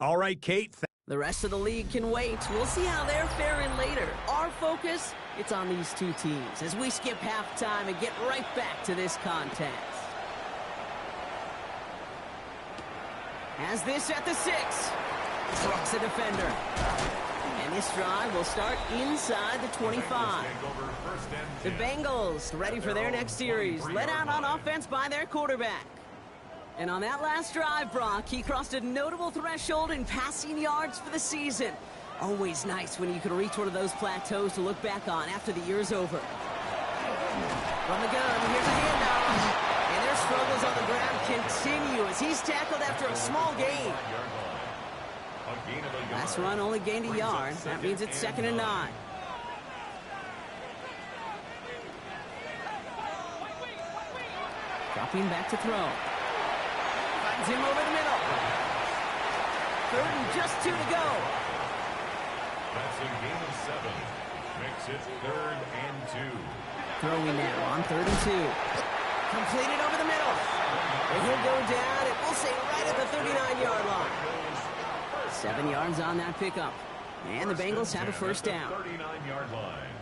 All right, Kate. The rest of the league can wait. We'll see how they're faring later. Our focus, it's on these 2 teams as we skip halftime and get right back to this contest. Has this at the 6. Trucks a defender. And this drive will start inside the 25. The Bengals ready for their next series. Led out on offense by their quarterback. And on that last drive, Brock, he crossed a notable threshold in passing yards for the season. Always nice when you can reach one of those plateaus to look back on after the year's over. From the gun, here's a handoff. And their struggles on the ground continue as he's tackled after a small gain. Last run only gained a yard. That means it's 2nd and 9. Dropping back to throw. Finds him over the middle. 3rd and just 2 to go. That's a gain of 7. Makes it 3rd and 2. Throwing now on 3rd and 2. Completed over the middle. And he'll go down, and we'll say right at the 39-yard line. 7 yards on that pickup. And the Bengals have a 1st down. 39-yard line.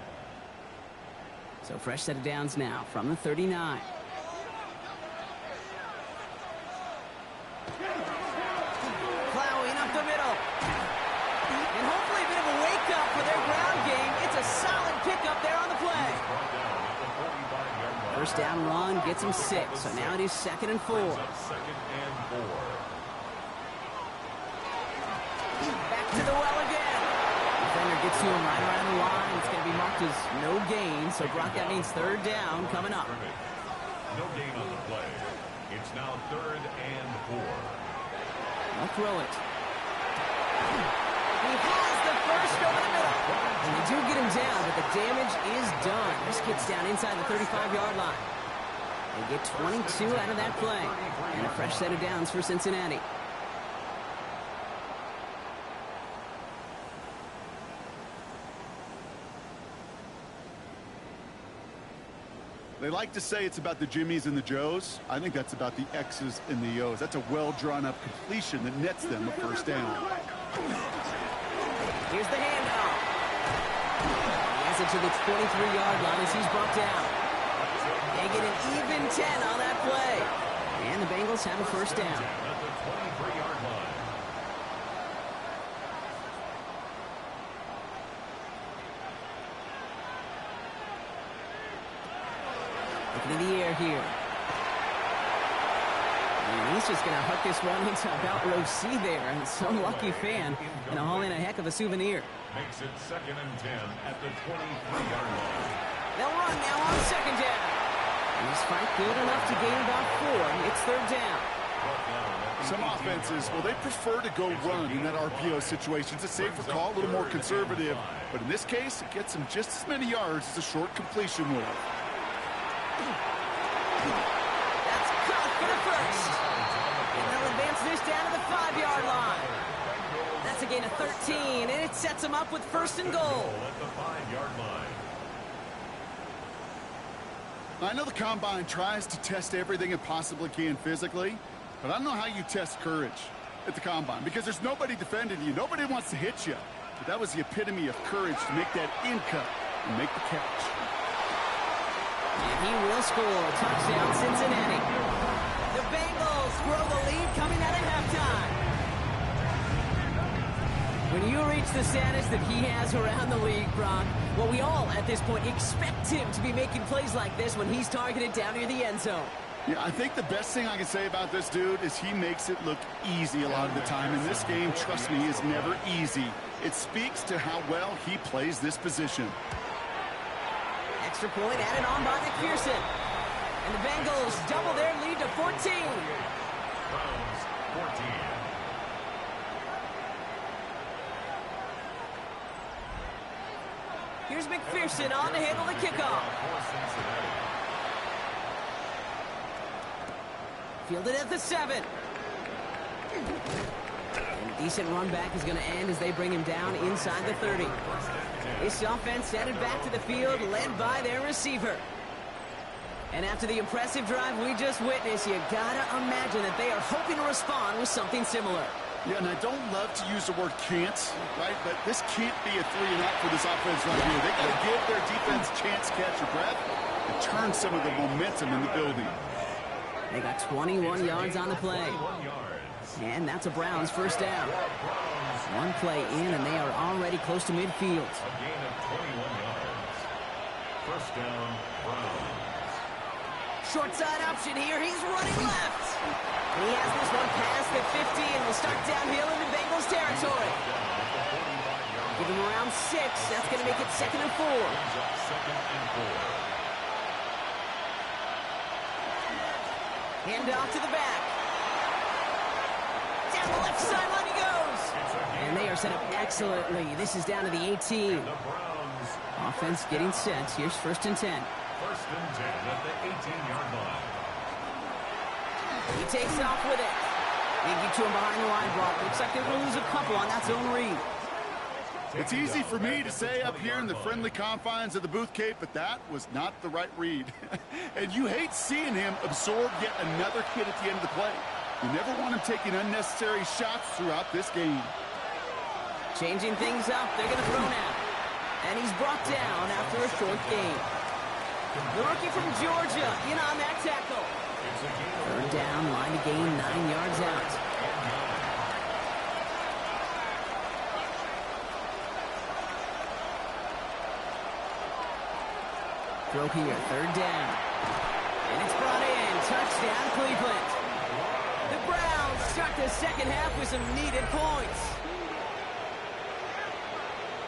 So fresh set of downs now from the 39. Plowing up the middle. And hopefully a bit of a wake-up for their ground game. It's a solid pickup there on the play. 1st down run gets him 6. So now it is 2nd and 4. 2nd and 4. Back to the well again. Defender gets to him right around the line. It's going to be marked as no gain. So, Brock, that means 3rd down coming up. No gain on the play. It's now 3rd and 4. I'll throw it. He has the first over the middle. And he do get him down, but the damage is done. This kid's down inside the 35-yard line. They get 22 out of that play. And a fresh set of downs for Cincinnati. They like to say it's about the Jimmies and the Joes. I think that's about the X's and the O's. That's a well-drawn-up completion that nets them a first down. Here's the handoff. He has it to the 23-yard line as he's brought down. They get an even 10 on that play. And the Bengals have a first down. At the 23-yard line. Looking in the air here. And he's just going to hook this one into about row C there. And some lucky fan going to haul in a heck of a souvenir. Makes it 2nd and 10 at the 23-yard line. They'll run now on second down. And he's fight good enough to gain about 4. It's third down. Some offenses, well, they prefer to go run in that RPO situation. It's a safer call, a little more conservative. But in this case, it gets them just as many yards as a short completion would have. That's caught for the first. And they'll advance this down to the 5-yard line. That's a gain of 13, and it sets them up with first and goal. At the 5-yard line. I know the Combine tries to test everything it possibly can physically, but I don't know how you test courage at the Combine because there's nobody defending you. Nobody wants to hit you. But that was the epitome of courage to make that in cut and make the catch. And he will score. Touchdown, Cincinnati. The Bengals grow the lead coming out of halftime. When you reach the status that he has around the league, Brock, well, we all, at this point, expect him to be making plays like this when he's targeted down near the end zone. Yeah, I think the best thing I can say about this dude is he makes it look easy a lot of the time. And this game, trust me, is never easy. It speaks to how well he plays this position. Extra point added on by McPherson. And the Bengals double their lead to 14. Browns 14. Here's McPherson on to handle the kickoff. Fielded at the 7. And a decent run back is going to end as they bring him down inside the 30. This offense headed back to the field, led by their receiver. And after the impressive drive we just witnessed, you gotta imagine that they are hoping to respond with something similar. Yeah, and I don't love to use the word can't, right? But this can't be a 3-and-out for this offense right here. They got to give their defense a chance to catch your breath and turn some of the momentum in the building. They got 21 yards on the play. And that's a Browns first down. One play in, and they are already close to midfield. A gain of 21 yards. First down, Browns. Short side option here. He's running left. And he has this one past the 50 and will start downhill into Bengals territory. Give him around 6. That's going to make it 2nd and 4. Hand off to the back. Down the left sideline he goes. And they are set up excellently. This is down to the 18. Offense getting set. Here's 1st and 10. 1st and 10 at the 18-yard line. He takes off with it. They get to him behind the line block. Looks like they're going to lose a couple on that zone read. It's easy for me to say up here in the friendly confines of the booth, Cape, but that was not the right read. And you hate seeing him absorb yet another hit at the end of the play. You never want him taking unnecessary shots throughout this game. Changing things up. They're going to throw now. And he's brought down after a short game. The rookie from Georgia in on that tackle. 3rd down, line to gain 9 yards out. Throw here, 3rd down. And it's brought in. Touchdown, Cleveland. The Browns start the second half with some needed points.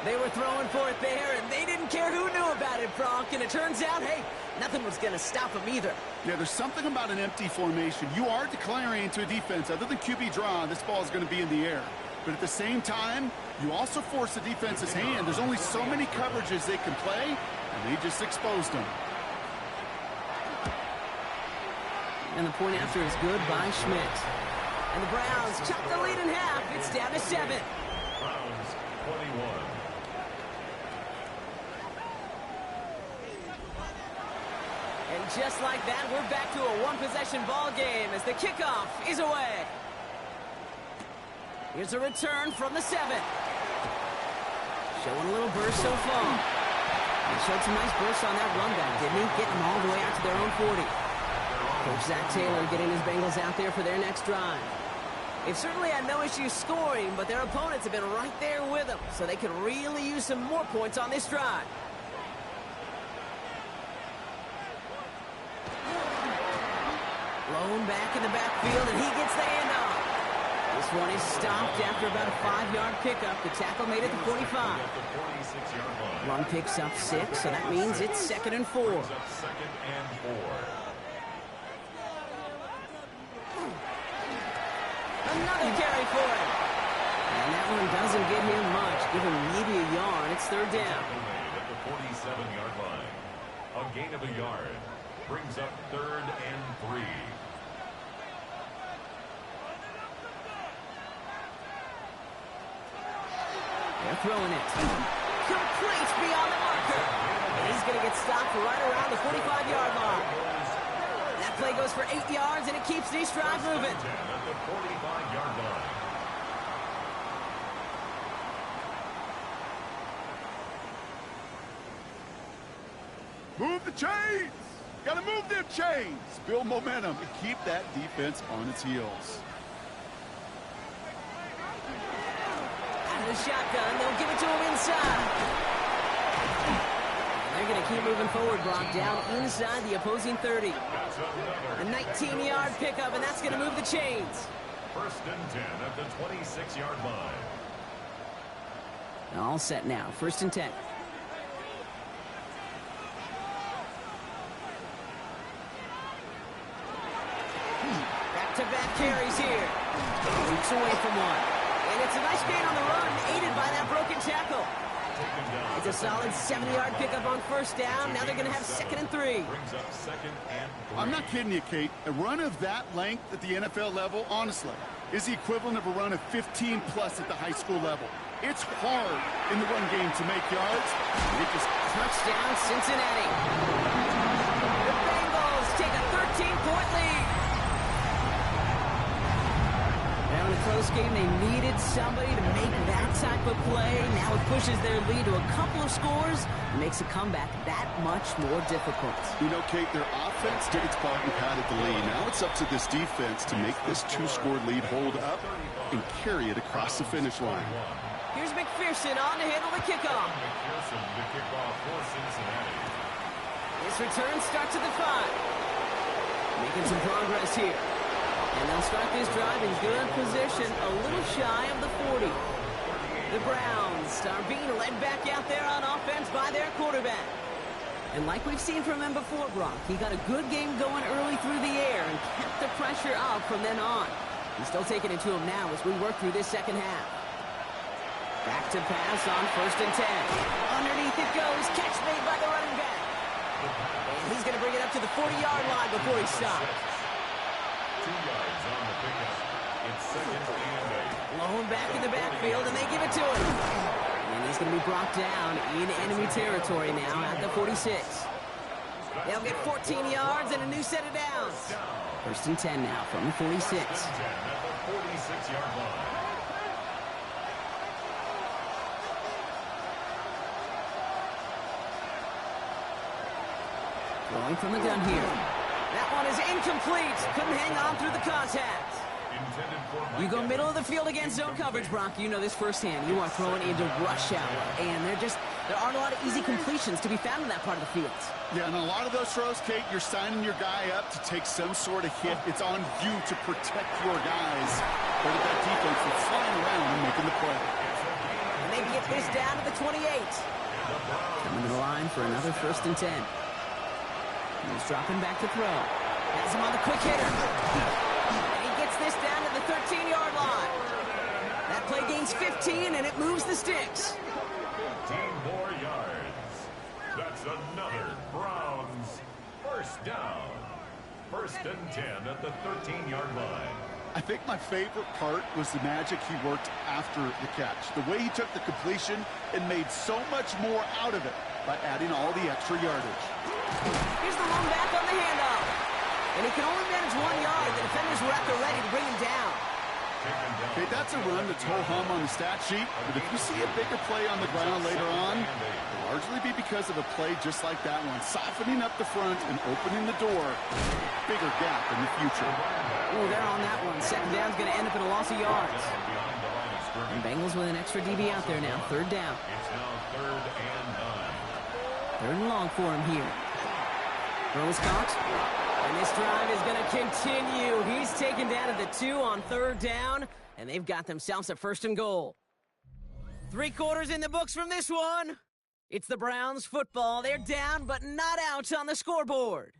They were throwing for it there, and they didn't care who knew about it, Bronk. And it turns out, hey, nothing was going to stop them either. Yeah, there's something about an empty formation. You are declaring to a defense, other than QB draw, this ball is going to be in the air. But at the same time, you also force the defense's hand. There's only so many coverages they can play, and they just exposed them. And the point after is good by Schmidt. And the Browns chop the lead in half. It's down to 7. Browns 21. And just like that, we're back to a one-possession ball game as the kickoff is away. Here's a return from the 7. Showing a little burst so far. He showed some nice bursts on that run back, didn't he? Getting them all the way out to their own 40. Coach Zach Taylor getting his Bengals out there for their next drive. They've certainly had no issues scoring, but their opponents have been right there with them, so they could really use some more points on this drive. Blown back in the backfield, and he gets the handoff. This one is stopped after about a 5-yard pickup. The tackle made it to 45. Run picks up 6, so that means it's 2nd and 4. Another carry for him. And that one doesn't get him much. Give him maybe a yard. It's 3rd down. At the 47-yard line. A gain of a yard. Brings up 3rd and 3. They're throwing it. Complete beyond the marker. And he's going to get stopped right around the 45-yard line. That play goes for 8 yards, and it keeps these drives moving. At the 45-yard line. Move the chains! Gotta move them chains! Build momentum and keep that defense on its heels. Out of the shotgun, they'll give it to him inside. They're going to keep moving forward, Brock, down inside the opposing 30. A 19-yard pickup, and that's going to move the chains. 1st and 10 at the 26-yard line. All set now. 1st and 10. Back-to-back carries here. Weeks away from one. And it's a nice gain on the run, aided by that broken tackle. It's a solid 70-yard pickup on 1st down. Now they're going to have 2nd and 3. Brings up 2nd and 3. I'm not kidding you, Kate. A run of that length at the NFL level, honestly, is the equivalent of a run of 15-plus at the high school level. It's hard in the run game to make yards. It just touchdown, Cincinnati. The Bengals take a 13-point lead. Now in a close game, they needed somebody to make that type of play. Now it pushes their lead to a couple of scores and makes a comeback that much more difficult. You know, Kate, their offense did its part and padded the lead. Now it's up to this defense to make this 2-score lead hold up and carry it across the finish line. Here's McPherson on to handle the kickoff. McPherson, the kickoff for Cincinnati. This return starts at the 5. Making some progress here. And they'll start this drive in good position, a little shy of the 40. The Browns are being led back out there on offense by their quarterback. And like we've seen from him before, Brock, he got a good game going early through the air and kept the pressure up from then on. He's still taking it to him now as we work through this second half. Back to pass on 1st and 10. Underneath it goes. Catch made by the running back. And he's going to bring it up to the 40-yard line before he stops. 2 yards on the pickup. It's 2nd and 8. Blown back in the backfield, and they give it to him. And he's going to be brought down in enemy territory now at the 46. They'll get 14 yards and a new set of downs. 1st and 10 now from the 46. 10 at the 46-yard line. Throwing from the gun here. That one is incomplete. Couldn't hang on through the contact. You go middle of the field against zone coverage, Brock. You know this firsthand. You are throwing into rush hour, and there aren't a lot of easy completions to be found in that part of the field. Yeah, and a lot of those throws, Kate, you're signing your guy up to take some sort of hit. It's on you to protect your guys. But at that defense, it's flying around and making the play. And they get this down to the 28. Coming to the line for another 1st and 10. He's dropping back to throw. Has him on the quick hitter. And he gets this down to the 13-yard line. That play gains 15, and it moves the sticks. 15 more yards. That's another Browns first down. 1st and 10 at the 13-yard line. I think my favorite part was the magic he worked after the catch. The way he took the completion and made so much more out of it by adding all the extra yardage. Here's the long back on the handoff. And he can only manage 1 yard. The defenders were at the ready to bring him down. Okay, that's a run that's ho-hum on the stat sheet, but if you see a bigger play on the ground later on, it'll largely be because of a play just like that one, softening up the front and opening the door. Bigger gap in the future. Ooh, they're on that one. 2nd down's going to end up in a loss of yards. And Bengals with an extra DB out there now. 3rd down. It's now 3rd and 9. 3rd and long for him here. Throws caught. And this drive is going to continue. He's taken down at the 2 on 3rd down. And they've got themselves a 1st and goal. 3 quarters in the books from this one. It's the Browns football. They're down but not out on the scoreboard.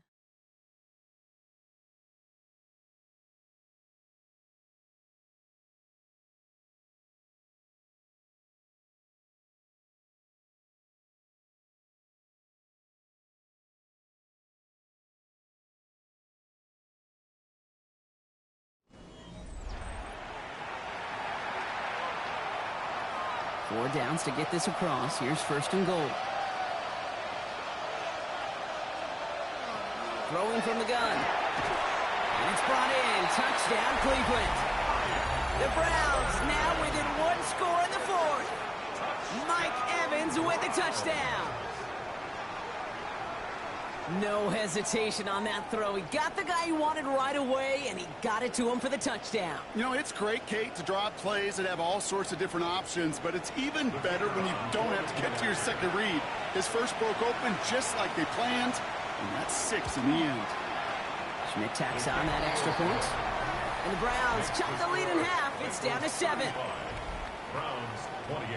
Four downs to get this across. Here's 1st and goal. Throwing from the gun. And it's brought in. Touchdown, Cleveland. The Browns now within 1 score in the 4th. Mike Evans with the touchdown. No hesitation on that throw. He got the guy he wanted right away, and he got it to him for the touchdown. You know, it's great, Kate, to draw up plays that have all sorts of different options, but it's even better when you don't have to get to your second read. His first broke open just like they planned, and that's 6 in the end. Schmidt tacks on that extra point. And the Browns chop the lead in half. It's down to 7. Browns 28.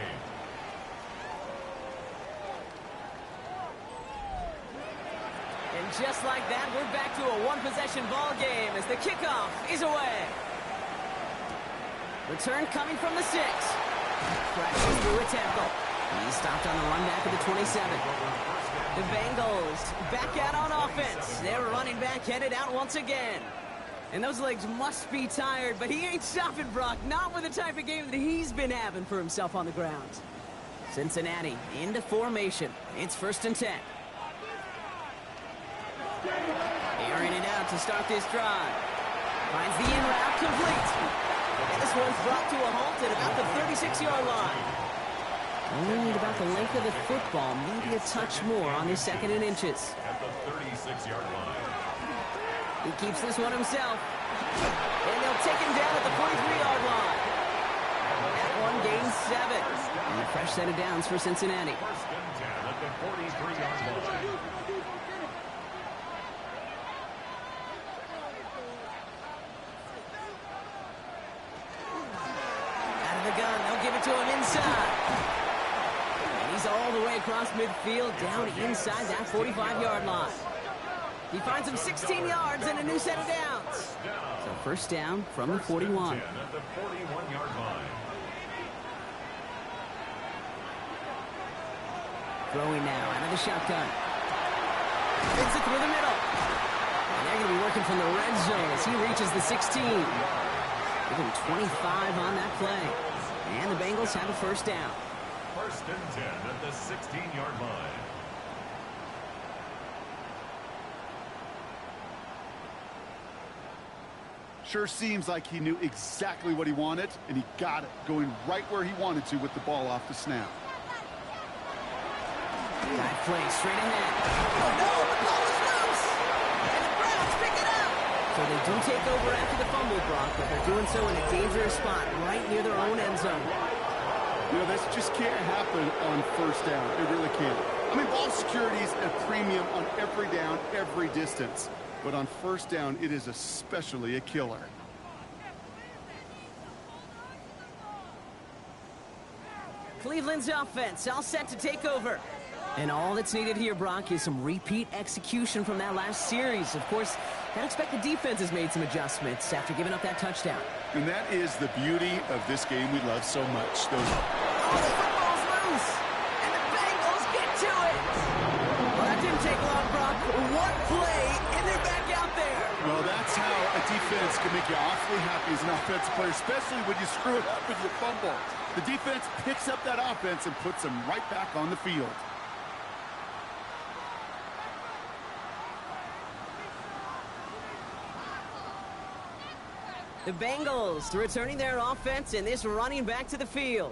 And just like that, we're back to a one-possession ball game as the kickoff is away. Return coming from the 6. Crashes through a tackle. He's stopped on the run back of the 27. The Bengals back out on offense. Their running back headed out once again. And those legs must be tired, but he ain't stopping, Brock. Not with the type of game that he's been having for himself on the ground. Cincinnati into formation. It's 1st and 10. Airing it out to start this drive. Finds the in route complete. And this one's brought to a halt at about the 36-yard line. Only need about the length of the football, maybe a touch more on his 2nd and inches. At the 36-yard line. He keeps this one himself. And they'll take him down at the 43-yard line. That one gains 7. And a fresh set of downs for Cincinnati. 1st and 10 at the 43-yard line. The gun, they'll give it to him inside. And he's all the way across midfield, down inside that 45-yard line. He finds him 16 yards and a new set of downs. So 1st down from the 41. At the 41-yard line. Throwing now out of the shotgun. Fits it through the middle. And they're going to be working from the red zone as he reaches the 16. Give him 25 on that play. And the Bengals have a 1st down. 1st and 10 at the 16-yard line. Sure seems like he knew exactly what he wanted, and he got it, going right where he wanted to with the ball off the snap. That play straight ahead. Oh no, the ball is loose! And the Browns pick it up! So they do take over after the fumble, Brock, but they're doing so in a dangerous spot right near their own end zone. You know, this just can't happen on 1st down. It really can't. I mean, ball security is a premium on every down, every distance. But on 1st down, it is especially a killer. Cleveland's offense all set to take over. And all that's needed here, Brock, is some repeat execution from that last series. Of course, I expect the defense has made some adjustments after giving up that touchdown. And that is the beauty of this game we love so much. Oh, the football's loose! And the Bengals get to it! Well, that didn't take long, Brock. One play, and they're back out there. Well, that's how a defense can make you awfully happy as an offensive player, especially when you screw it up with your fumble. The defense picks up that offense and puts them right back on the field. The Bengals returning their offense and this running back to the field.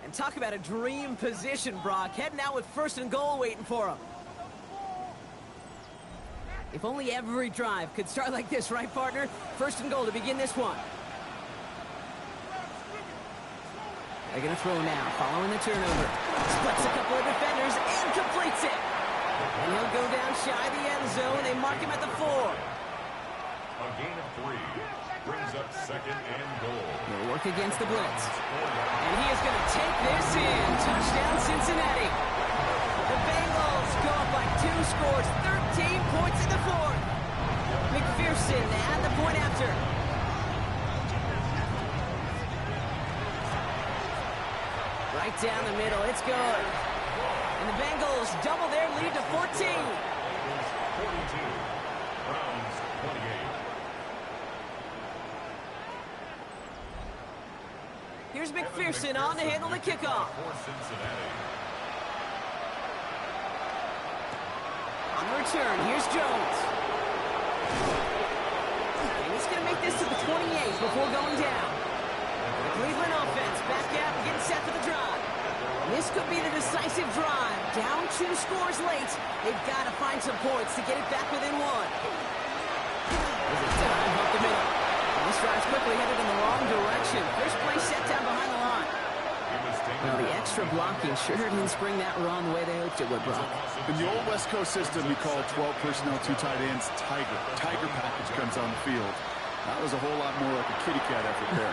And talk about a dream position, Brock. Heading out with 1st and goal waiting for them. If only every drive could start like this, right, partner? 1st and goal to begin this one. They're going to throw now, following the turnover. Splits a couple of defenders and completes it. And he'll go down shy of the end zone. They mark him at the 4. A gain of 3 brings up 2nd and goal. They'll work against the blitz. And he is going to take this in. Touchdown, Cincinnati. The Bengals go up by 2 scores, 13 points in the 4th. McPherson at the point after. Right down the middle, it's good. And the Bengals double their lead to 14. 42, Browns 28. Here's McPherson on to handle the kickoff. For Cincinnati. On the return, here's Jones. And he's going to make this to the 28 before going down. The Cleveland offense back out and getting set for the drive. This could be the decisive drive. Down 2 scores late. They've got to find some points to get it back within 1. There's a dive up the middle. And this drive's quickly headed in the wrong direction. First play set down behind the line. Well, the extra blocking sure didn't spring that run the way they hoped it would, Brock. In the old West Coast system, we call 12 personnel, 2 tight ends, Tiger. Tiger package comes on the field. That was a whole lot more like a kitty cat effort there.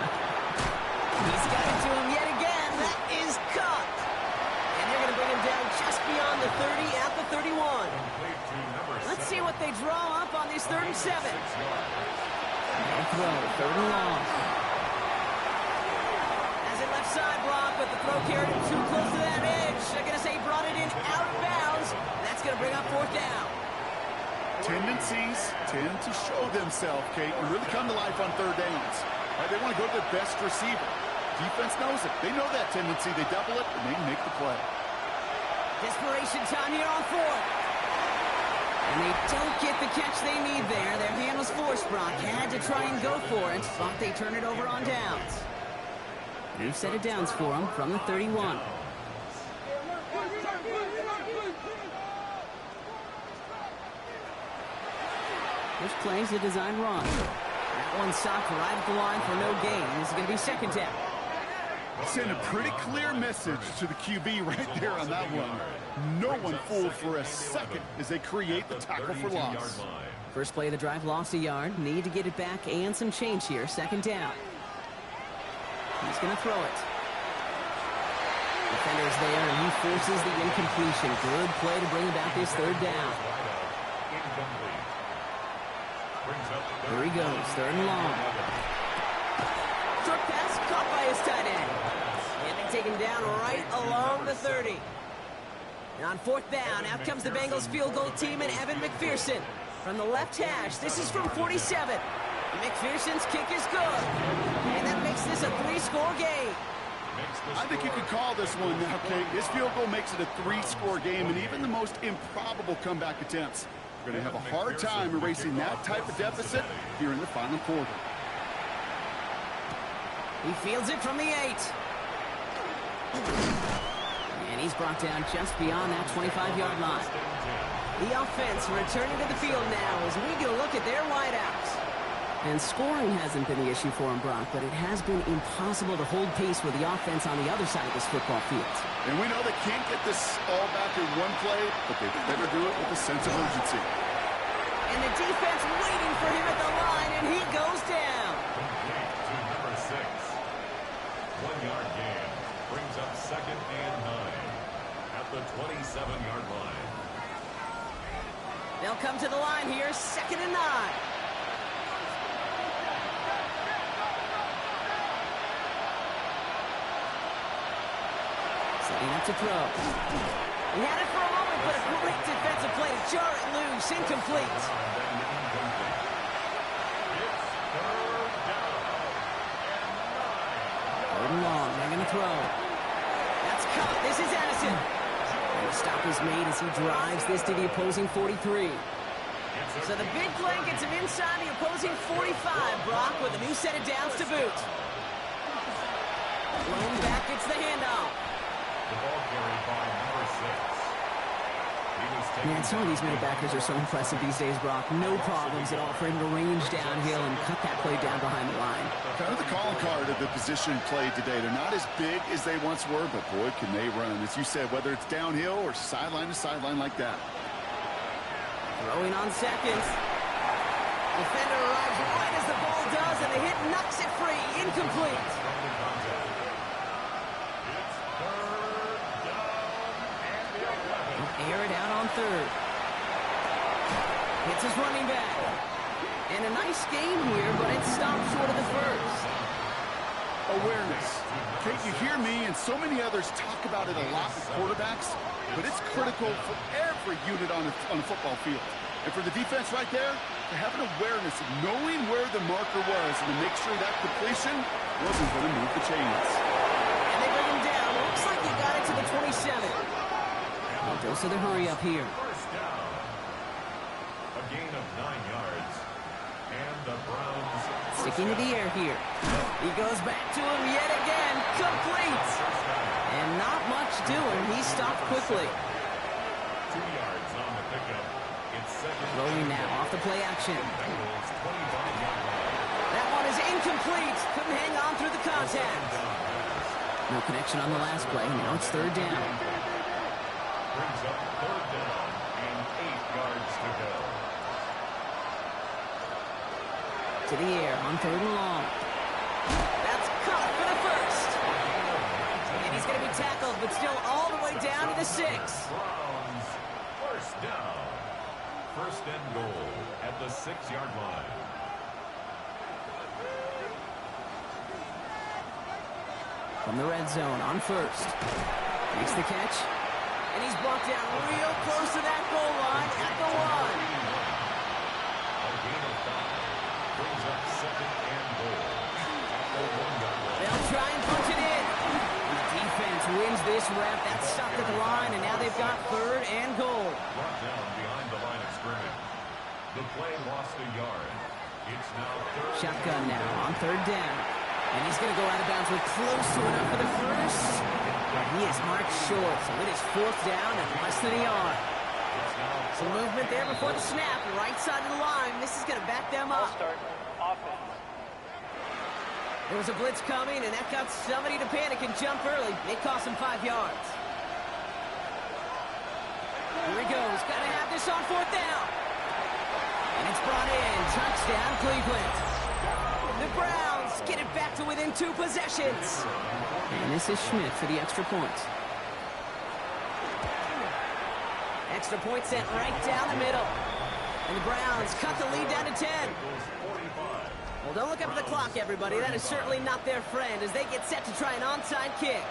He's got it to him yet again. That is cut. And they're going to bring him down just beyond the 30 at the 31. Let's see what they draw up on this 3rd and 7. And throw, 3rd and long. As it left side block, but the throw carried him too close to that edge. They're going to say he brought it in out of bounds. That's going to bring up 4th down. Tendencies tend to show themselves, Kate, and really come to life on 3rd downs. Right, they want to go to their best receiver. Defense knows it. They know that tendency. They double it, and they make the play. Desperation time here on 4th. And they don't get the catch they need there. Their hand was forced, Brock. Had to try and go for it, but they turn it over on downs. New set of downs for them from the 31. This play's a design run. That one stopped right at the line for no gain. This is going to be 2nd down. Send a pretty clear message to the QB right there on that one. No one fooled for a second as they create the tackle for loss. First play of the drive lost a yard. Need to get it back and some change here. 2nd down. He's going to throw it. Defender's there, and he forces the incompletion. Good play to bring about this 3rd down. Here he goes, 3rd and long. Short pass caught by his tight end. And they take him down right along the 30. And on 4th down, out comes the Bengals field goal team and Evan McPherson. From the left hash, this is from 47. McPherson's kick is good. And that makes this a 3-score game. I think you could call this one now, Kate. This field goal makes it a 3-score game, and even the most improbable comeback attempts are going to have a hard time erasing that type of deficit here in the final quarter. He fields it from the 8. And he's brought down just beyond that 25-yard line. The offense returning to the field now as we get a look at their wideouts. And scoring hasn't been the issue for him, Brock, but it has been impossible to hold pace with the offense on the other side of this football field. And we know they can't get this all back in one play, but they better do it with a sense of urgency. And the defense waiting for him at the line, and he goes down. Complete to number 6. 1-yard gain brings up 2nd and 9. At the the 27-yard line. They'll come to the line here, 2nd and 9. Setting up to throw. He had it for a moment, but a great defensive play to jar it loose. Incomplete. Third and long. They're going to throw. That's caught. This is Addison. And the stop is made as he drives this to the opposing 43. So the big play gets him inside the opposing 45, Brock, with a new set of downs to boot. Blown back gets the handoff. The ball carried by number 6. Man, some of these middle backers are so impressive these days, Brock. No problems at all for him to range downhill and cut that play down behind the line. Kind of the calling card of the position played today. They're not as big as they once were, but boy, can they run. As you said, whether it's downhill or sideline to sideline like that. Throwing on seconds. Defender arrives right as the ball does, and the hit knocks it free. Incomplete. Air it out on third. Hits his running back. And a nice game here, but it stopped short of the first. Awareness. Kate, you hear me and so many others talk about it a lot with quarterbacks, but it's critical for every unit on a football field. And for the defense right there, to have an awareness of knowing where the marker was and to make sure that completion wasn't going to move the chains. And they bring him down. Looks like he got it to the 27. Dose of the hurry up here. First down. A gain of 9 yards. And the Browns Sticking to the air here. He goes back to him yet again. Complete. And not much doing. He stopped quickly. 2 yards on the pickup. It's second. Throwing now off the play action. Bengals 25-yard line. That one is incomplete. Couldn't hang on through the contact. No connection on the last play. Now it's third down. Brings up third down and 8 yards to go. To the air on third and long. That's caught for the first. And he's going to be tackled, but still all the way down to the 6. Browns first down. First and goal at the 6-yard line. From the red zone on first. Makes the catch. And he's brought down real close to that goal line at the 1. A gain of 5. Brings up second and goal at the 1-yard line. They'll try and punch it in. The defense wins this rep. That's stopped at the line, and now they've got third and goal. Brought down behind the line of scrimmage. The play lost a yard. It's now third. Shotgun now on third down. And he's going to go out of bounds with close to enough for the first. But he is marked short, so it is fourth down and less than a yard. Some movement there before the snap. Right side of the line. This is going to back them up. There was a blitz coming, and that got somebody to panic and jump early. It cost him 5 yards. Here he goes. Got to have this on fourth down. And it's brought in. Touchdown, Cleveland. The Browns get it back to within 2 possessions. And this is Schmidt for the extra point. Extra point sent right down the middle. And the Browns cut the lead down to 10. Well, don't look up at the clock, everybody. That is certainly not their friend as they get set to try an onside kick.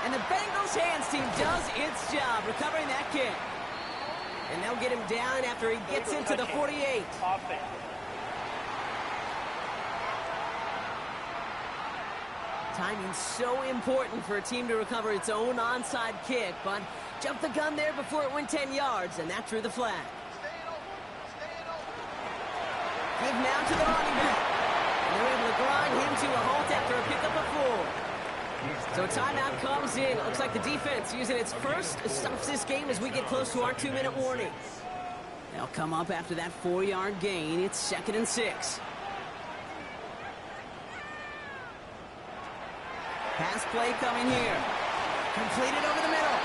And the Bengals hands team does its job recovering that kick. And they'll get him down after he gets into the 48. Timing's so important for a team to recover its own onside kick, but jumped the gun there before it went 10 yards, and that drew the flag. Give now to the running back. And they're able to grind him to a halt after a pickup of 4. So a timeout comes in. It looks like the defense using its first stops this game as we get close to our 2-minute warning. They'll come up after that 4-yard gain. It's second and 6. Pass play coming here. Completed over the middle.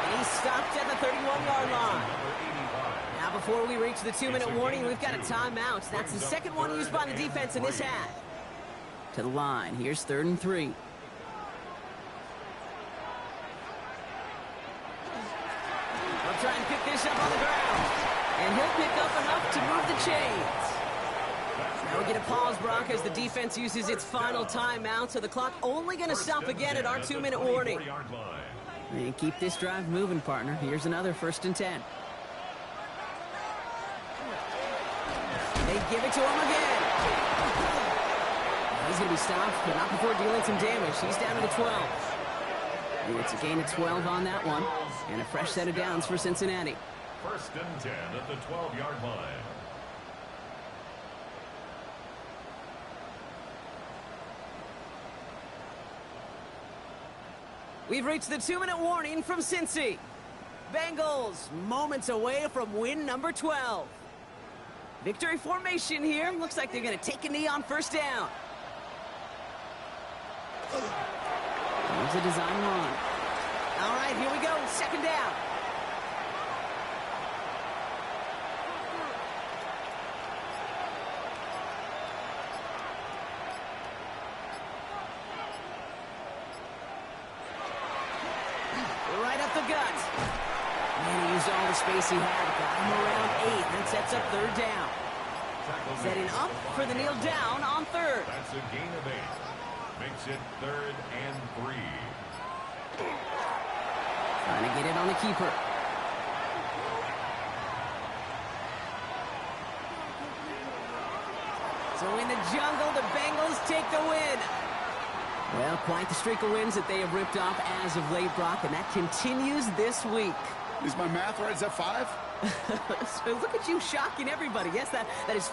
And he's stopped at the 31-yard line. Now before we reach the 2-minute warning, we've got a timeout. That's the second one used by the defense in this half. To the line. Here's third and 3. They'll try and pick this up on the ground. And he'll pick up enough to move the chains. Now we get a pause, Brock, as the defense uses its final timeout, so the clock only going to stop again at our 2-minute warning. And keep this drive moving, partner. Here's another 1st and 10. They give it to him again. He's going to be stopped, but not before dealing some damage. He's down to the 12. And it's a gain of 12 on that one. And a fresh set of downs for Cincinnati. 1st and 10 at the 12-yard line. We've reached the 2-minute warning from Cincy. Bengals moments away from win number 12. Victory formation here. Looks like they're going to take a knee on 1st down. Here's a design run. All right, here we go. 2nd down. Right up the gut. Man, he used all the space he had. Got him around 8. That sets up 3rd down. Setting up for the kneel down on 3rd. That's a gain of 8. Makes it 3rd and 3. Trying to get it on the keeper. So in the jungle, the Bengals take the win. Well, quite the streak of wins that they have ripped off as of late, Brock, and that continues this week. Is my math right? Is that 5? So look at you shocking everybody. Yes, that is...